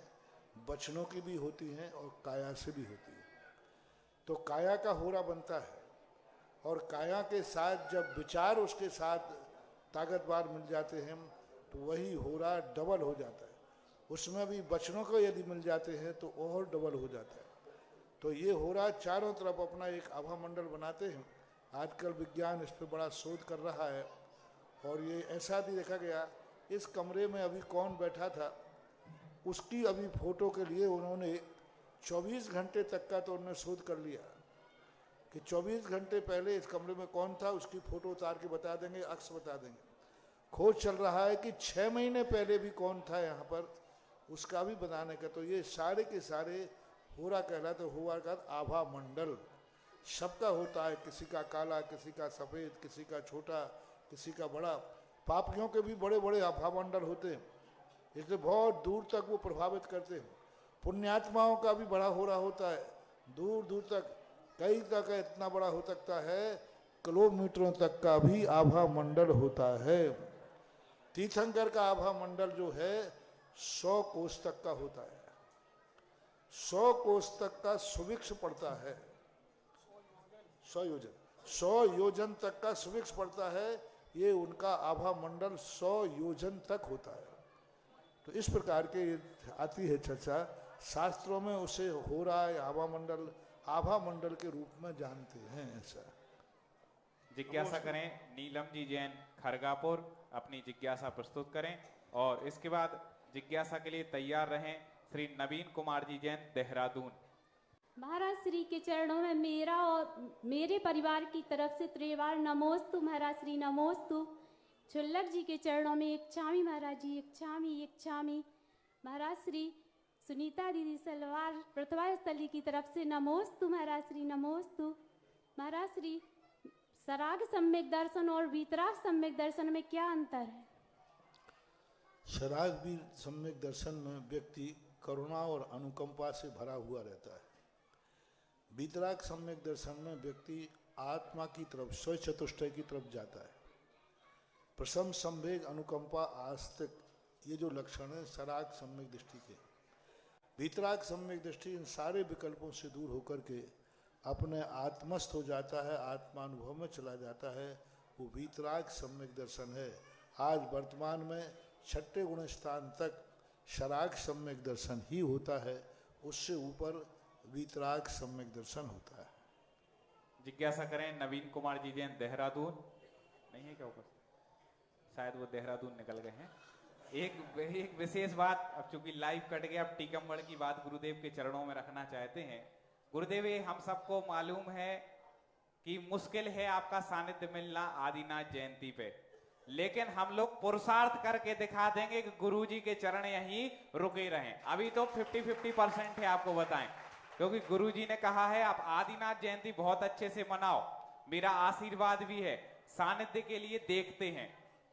वचनों की भी होती हैं और काया से भी होती है। तो काया का होरा बनता है, और काया के साथ जब विचार उसके साथ ताकतवर मिल जाते हैं तो वही होरा डबल हो जाता है। उसमें भी वचनों को यदि मिल जाते हैं तो और डबल हो जाता है। तो ये होरा चारों तरफ अपना एक आभा मंडल बनाते हैं। आजकल विज्ञान इस पर बड़ा शोध कर रहा है, और ये ऐसा भी देखा गया, इस कमरे में अभी कौन बैठा था उसकी अभी फोटो के लिए उन्होंने 24 घंटे तक का तो उन्होंने शोध कर लिया कि 24 घंटे पहले इस कमरे में कौन था, उसकी फोटो उतार के बता देंगे, अक्स बता देंगे। खोज चल रहा है कि 6 महीने पहले भी कौन था यहाँ पर, उसका भी बताने का। तो ये सारे के सारे होरा कहलाते। होरा का आभा मंडल सबका होता है, किसी का काला, किसी का सफ़ेद, किसी का छोटा, किसी का बड़ा। पापियों के भी बड़े बड़े आभा मंडल होते हैं, इसलिए बहुत दूर तक वो प्रभावित करते हैं। पुण्यात्माओं का भी बड़ा होरा होता है, दूर दूर तक, कई तक इतना बड़ा हो सकता है, किलोमीटरों तक का भी आभा मंडल होता है। तीर्थंकर का आभा मंडल जो है 100 कोस तक का होता है। 100 कोस तक का सुविक्ष पड़ता है। 100 योजन तक का सुविक्ष पड़ता है। ये उनका आभा मंडल 100 योजन तक होता है। तो इस प्रकार के आती है चर्चा, शास्त्रों में उसे हो रहा है आभा मंडल के रूप में जानते हैं। ऐसा जिज्ञासा करें नीलम जी जैन खरगापुर, अपनी जिज्ञासा प्रस्तुत करें, और इसके बाद जिज्ञासा के लिए तैयार रहें श्री नवीन कुमार जी जैन देहरादून। महाराज श्री के चरणों में मेरा और मेरे परिवार की तरफ से त्रिवार नमोस्तु महाराज श्री नमोस्तु। छुल्लक जी के चरणों में इच्छामी महाराज जी, इच्छामी महाराज श्री सुनीता दीदी सलवार प्रतिभा स्थली की तरफ से नमोस्तु महाराज श्री नमोस्तु। महाराज श्री सराग सम्यक दर्शन और वीतराग सम्यक दर्शन में क्या अंतर है? सराग भी सम्यक दर्शन में व्यक्ति करुणा और अनुकंपा से भरा हुआ रहता है। वीतराग सम्यक दर्शन में व्यक्ति आत्मा की तरफ, स्वयं चतुष्टय की तरफ जाता है। प्रसम संवेग अनुकंपा आस्तिक, ये जो लक्षण है सराग सम्यक दृष्टि के। वीतराग सम्यक दृष्टि इन सारे विकल्पों से दूर होकर के अपने आत्मस्थ हो जाता है, आत्मानुभव में चला जाता है। वो वीतराग सम्यक दर्शन है। आज वर्तमान में 6ठे गुण स्थान तक सराग सम्यक दर्शन ही होता है, उससे ऊपर वीतराग सम्यक दर्शन होता है। जिज्ञासा करें नवीन कुमार जी जैन देहरादून। नहीं है क्या ऊपर? शायद वो देहरादून निकल गए हैं। एक विशेष बात, अब चूंकि लाइव कट गया, अब टीकमगढ़ की बात गुरुदेव के चरणों में रखना चाहते हैं। गुरुदेव, ये हम सबको मालूम है कि मुश्किल है आपका सानिध्य मिलना आदिनाथ जयंती पे, लेकिन हम लोग पुरुषार्थ करके दिखा देंगे कि गुरुजी के चरण यहीं रुके रहें। अभी तो 50-50% है, आपको बताएं, क्योंकि गुरुजी ने कहा है आप आदिनाथ जयंती बहुत अच्छे से मनाओ, मेरा आशीर्वाद भी है, सानिध्य के लिए देखते हैं।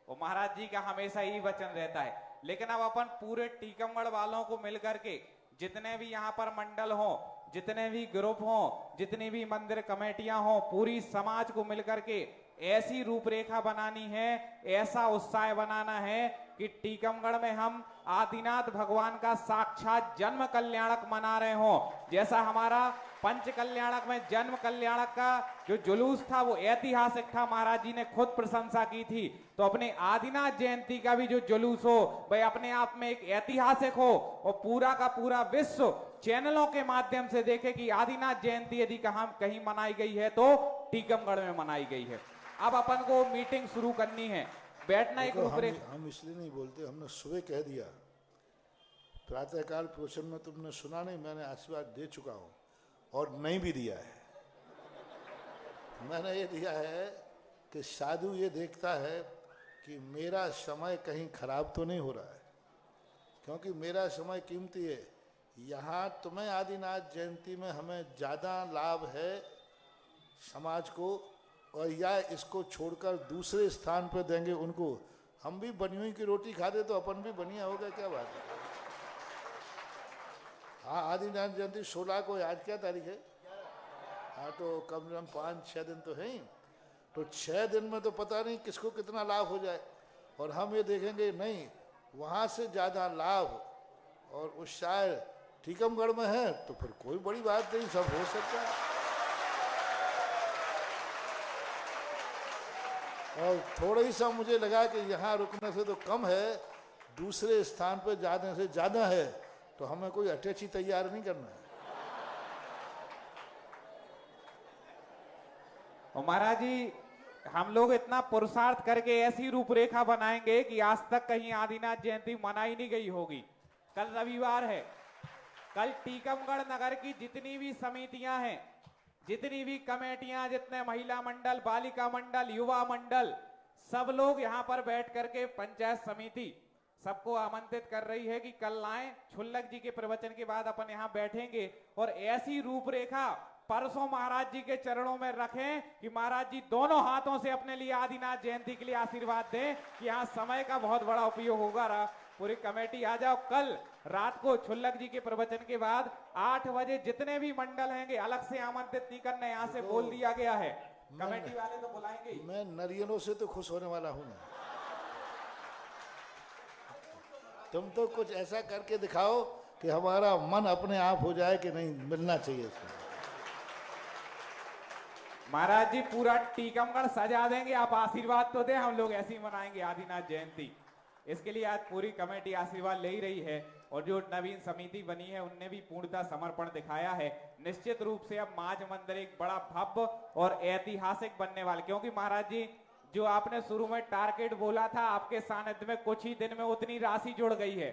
और महाराज जी का हमेशा यही वचन रहता है। लेकिन अब अपन पूरे टीकमगढ़ वालों को मिलकर के, जितने भी यहाँ पर मंडल हो, जितने भी ग्रुप हो, जितनी भी मंदिर कमेटियां हो, पूरी समाज को मिलकर के ऐसी रूपरेखा बनानी है, ऐसा उत्साह बनाना है कि टीकमगढ़ में हम आदिनाथ भगवान का साक्षात जन्म कल्याणक मना रहे हो। जैसा हमारा पंच कल्याणक में जन्म कल्याणक का जो जुलूस था वो ऐतिहासिक था, महाराज जी ने खुद प्रशंसा की थी। तो अपने आदिनाथ जयंती का भी जो जुलूस हो भाई अपने आप में एक ऐतिहासिक हो, और पूरा का पूरा विश्व चैनलों के माध्यम से देखे कि आदिनाथ जयंती यदि कहीं मनाई गई है तो टीकमगढ़ में मनाई गई है। अब अपन को मीटिंग शुरू करनी है, बैठना एक रूपरेखा। हम इसलिए नहीं बोलते, हमने सुबह कह दिया, प्रातःकाल प्रवचन में तुमने सुना नहीं, मैंने आशीर्वाद दे चुका हूं और नहीं भी दिया है। मैंने ये दिया है कि साधु ये देखता है कि मेरा समय कहीं खराब तो नहीं हो रहा है, क्योंकि मेरा समय कीमती है। यहाँ तुम्हें आदिनाथ जयंती में हमें ज़्यादा लाभ है समाज को, और या इसको छोड़कर दूसरे स्थान पर देंगे उनको। हम भी बनियों की रोटी खा दे तो अपन भी बनिया होगा, क्या बात है। हाँ, आदिनाथ जयंती 16 को, आज क्या तारीख है? हाँ, तो कम से कम 5-6 दिन तो है ही। तो 6 दिन में तो पता नहीं किसको कितना लाभ हो जाए, और हम ये देखेंगे नहीं वहाँ से ज़्यादा लाभ और उत्साह टीकमगढ़ में है, तो फिर कोई बड़ी बात नहीं, सब हो सकता है। और थोड़ा ही सा मुझे लगा कि यहाँ रुकने से तो कम है, दूसरे स्थान पर जाने से ज़्यादा है, तो हमें कोई अटैची तैयार नहीं करना है। और महाराज जी हम लोग इतना पुरुषार्थ करके ऐसी रूपरेखा बनाएंगे कि आज तक कहीं आदिनाथ जयंती मनाई नहीं गई होगी। कल रविवार है, कल टीकमगढ़ नगर की जितनी भी समितियां हैं, जितनी भी कमेटियां, जितने महिला मंडल, बालिका मंडल, युवा मंडल, सब लोग यहाँ पर बैठ करके पंचायत समिति सबको आमंत्रित कर रही है कि कल आए, छुल्लक जी के प्रवचन के बाद अपन यहाँ बैठेंगे और ऐसी रूपरेखा परसों महाराज जी के चरणों में रखें कि महाराज जी दोनों हाथों से अपने लिए आदिनाथ जयंती के लिए आशीर्वाद दें कि यहाँ समय का बहुत बड़ा उपयोग होगा। पूरी कमेटी आ जाओ। कल रात को छुल्लक जी के प्रवचन के बाद 8 बजे जितने भी मंडल हैंगे अलग से आमंत्रित नहीं करने, यहाँ से बोल दिया गया है। कमेटी वाले तो बुलाएंगे ही। मैं नारियलों से तो खुश होने वाला हूँ ना। तुम तो कुछ ऐसा करके दिखाओ कि हमारा मन अपने आप हो जाए कि नहीं, मिलना चाहिए इसमें। महाराज जी पूरा टीकमगढ़ सजा देंगे, आप आशीर्वाद तो दें, हम लोग ऐसे ही मनाएंगे आदिनाथ जयंती। इसके लिए आज पूरी कमेटी आशीर्वाद ले ही रही है, और जो नवीन समिति बनी है उनने भी पूर्णतः समर्पण दिखाया है। निश्चित रूप से अब माज मंदिर एक बड़ा भव्य और ऐतिहासिक बनने वाला, क्योंकि महाराज जी जो आपने शुरू में टारगेट बोला था, आपके सानिध्य में कुछ ही दिन में उतनी राशि जुड़ गई है।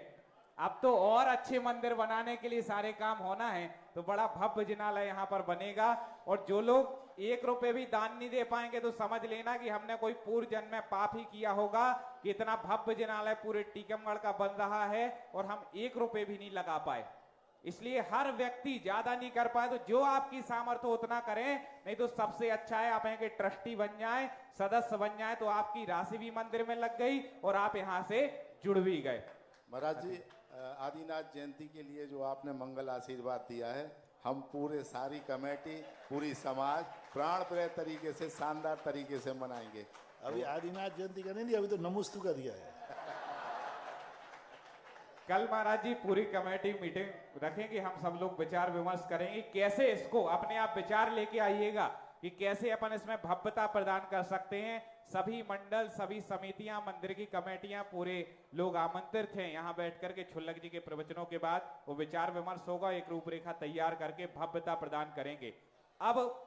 अब तो और अच्छे मंदिर बनाने के लिए सारे काम होना है, तो बड़ा भव्य जिनालय यहाँ पर बनेगा। और जो लोग 1 रुपए भी दान नहीं दे पाएंगे तो समझ लेना कि हमने कोई पूर्व जन्म में पाप ही किया होगा कि इतना भव्य जिनालय पूरे टीकमगढ़ का बन रहा है और हम 1 रुपए भी नहीं लगा पाए। इसलिए हर व्यक्ति ज्यादा नहीं कर पाए तो जो आपकी सामर्थ्य उतना करें, नहीं तो सबसे अच्छा है आप यहाँ के ट्रस्टी बन जाएं, सदस्य बन जाएं, तो आपकी राशि भी मंदिर में लग गई और आप यहाँ से जुड़ भी गए। महाराज जी आदिनाथ जयंती के लिए जो आपने मंगल आशीर्वाद दिया है, हम पूरे सारी कमेटी, पूरी समाज प्राण प्रिय तरीके से, शानदार तरीके से मनाएंगे। अभी आदिनाथ जयंती का नहीं दिया, अभी तो नमोस्तु का दिया है। कल महाराज जी पूरी कमेटी मीटिंग रखेंगे, हम सब लोग विचार विमर्श करेंगे कैसे इसको, अपने आप विचार लेके आइएगा कि कैसे अपन इसमें भव्यता प्रदान कर सकते हैं। सभी मंडल, सभी समितियां, मंदिर की कमेटियां, पूरे लोग आमंत्रित हैं। यहाँ बैठ करके छुल्लक जी के प्रवचनों के बाद वो विचार विमर्श होगा, एक रूपरेखा तैयार करके भव्यता प्रदान करेंगे। अब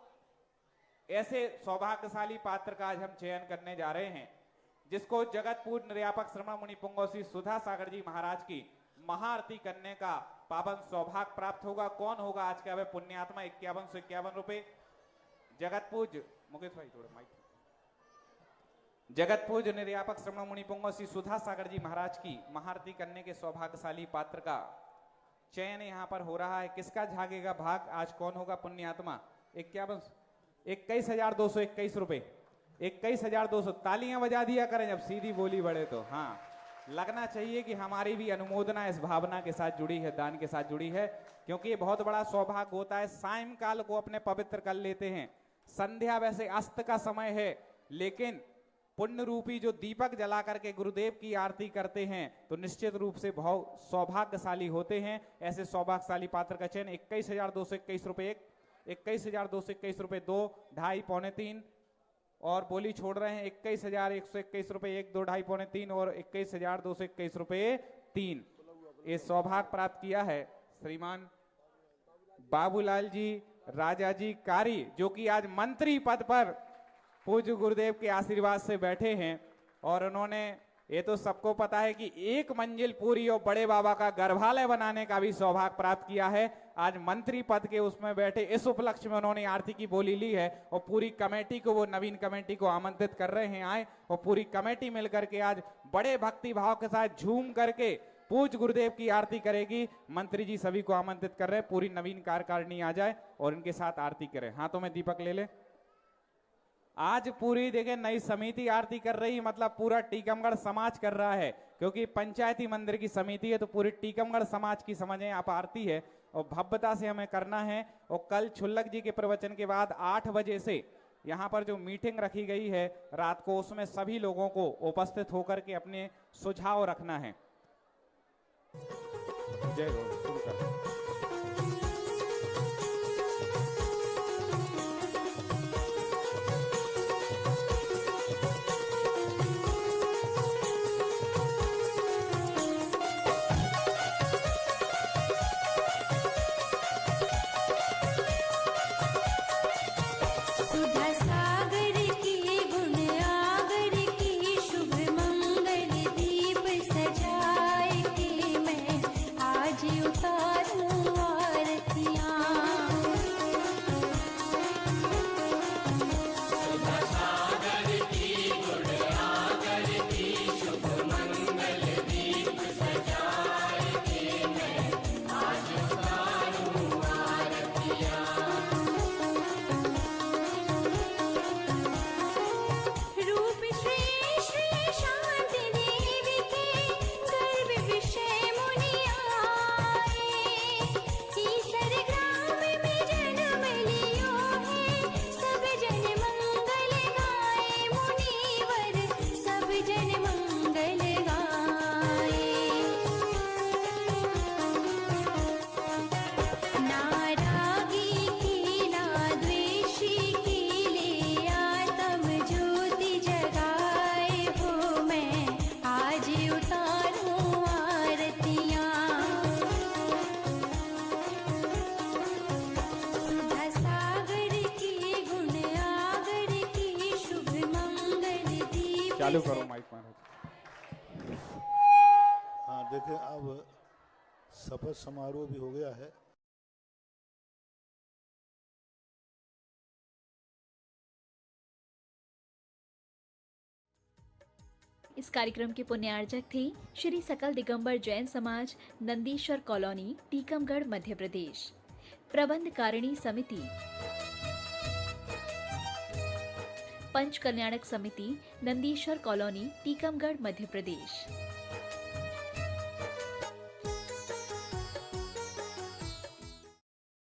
ऐसे सौभाग्यशाली पात्र का आज हम चयन करने जा रहे हैं, जिसको जगत पूज्य निर्यापक श्रमण मुनि पुंगव श्री सुधा सागर जी महाराज की महाआरती करने का पावन सौभाग्य प्राप्त होगा। कौन होगा आज का वह पुण्यात्मा? 5151 रुपए। जगत पूज्य मुकेश भाई थोड़ा माइक। जगत पूज्य निर्यापक श्रमण मुनि पुंगव श्री सुधा सागर जी महाराज की महाआरती करने के सौभाग्यशाली पात्र का चयन यहाँ पर हो रहा है। किसका झागेगा भाग? आज कौन होगा पुण्यात्मा? 51 21,221 रुपए, 21,200। तालियां बजा दिया करें जब सीधी बोली बढ़े तो। हाँ, लगना चाहिए कि हमारी भी अनुमोदना इस भावना के साथ जुड़ी है, दान के साथ जुड़ी है, क्योंकि ये बहुत बड़ा सौभाग्य होता है। सायंकाल को अपने पवित्र कर लेते हैं। संध्या वैसे अस्त का समय है, लेकिन पुण्य रूपी जो दीपक जला करके गुरुदेव की आरती करते हैं तो निश्चित रूप से बहुत सौभाग्यशाली होते हैं। ऐसे सौभाग्यशाली पात्र का चयन 21,221 रुपए 21,221 रुपए 2, 2.5, पौने 3 और बोली छोड़ रहे हैं 21,121 रुपए 1, 2, 2.5, पौने 3 और 21,221 रुपए 3। ये सौभाग्य प्राप्त किया है श्रीमान बाबूलाल जी राजा जी कारी, जो कि आज मंत्री पद पर पूज्य गुरुदेव के आशीर्वाद से बैठे हैं। और उन्होंने, ये तो सबको पता है कि 1 मंजिल पूरी और बड़े बाबा का गर्भालय बनाने का भी सौभाग्य प्राप्त किया है। आज मंत्री पद के उसमें बैठे इस उपलक्ष्य में उन्होंने आरती की बोली ली है और पूरी कमेटी को, वो नवीन कमेटी को आमंत्रित कर रहे हैं आए, और पूरी कमेटी मिलकर के आज बड़े भक्ति भाव के साथ झूम करके पूज्य गुरुदेव की आरती करेगी। मंत्री जी सभी को आमंत्रित कर रहे हैं, पूरी नवीन कार्यकारिणी आ जाए और इनके साथ आरती करें। हाथों में दीपक ले ले। आज पूरी देखें नई समिति आरती कर रही, मतलब पूरा टीकमगढ़ समाज कर रहा है, क्योंकि पंचायती मंदिर की समिति है तो पूरी टीकमगढ़ समाज की समझें आप आरती है और भव्यता से हमें करना है। और कल छुल्लक जी के प्रवचन के बाद 8 बजे से यहाँ पर जो मीटिंग रखी गई है रात को, उसमें सभी लोगों को उपस्थित होकर के अपने सुझाव रखना है। जय हो। शुरू कर। चालू करो माइक महाराज। हाँ देखें, अब शपथ समारोह भी हो गया है। इस कार्यक्रम के पुण्यार्चक थे श्री सकल दिगंबर जैन समाज, नंदीश्वर कॉलोनी, टीकमगढ़, मध्य प्रदेश। प्रबंधकारिणी समिति, पंच कल्याणक समिति, नंदीश्वर कॉलोनी, टीकमगढ़, मध्य प्रदेश।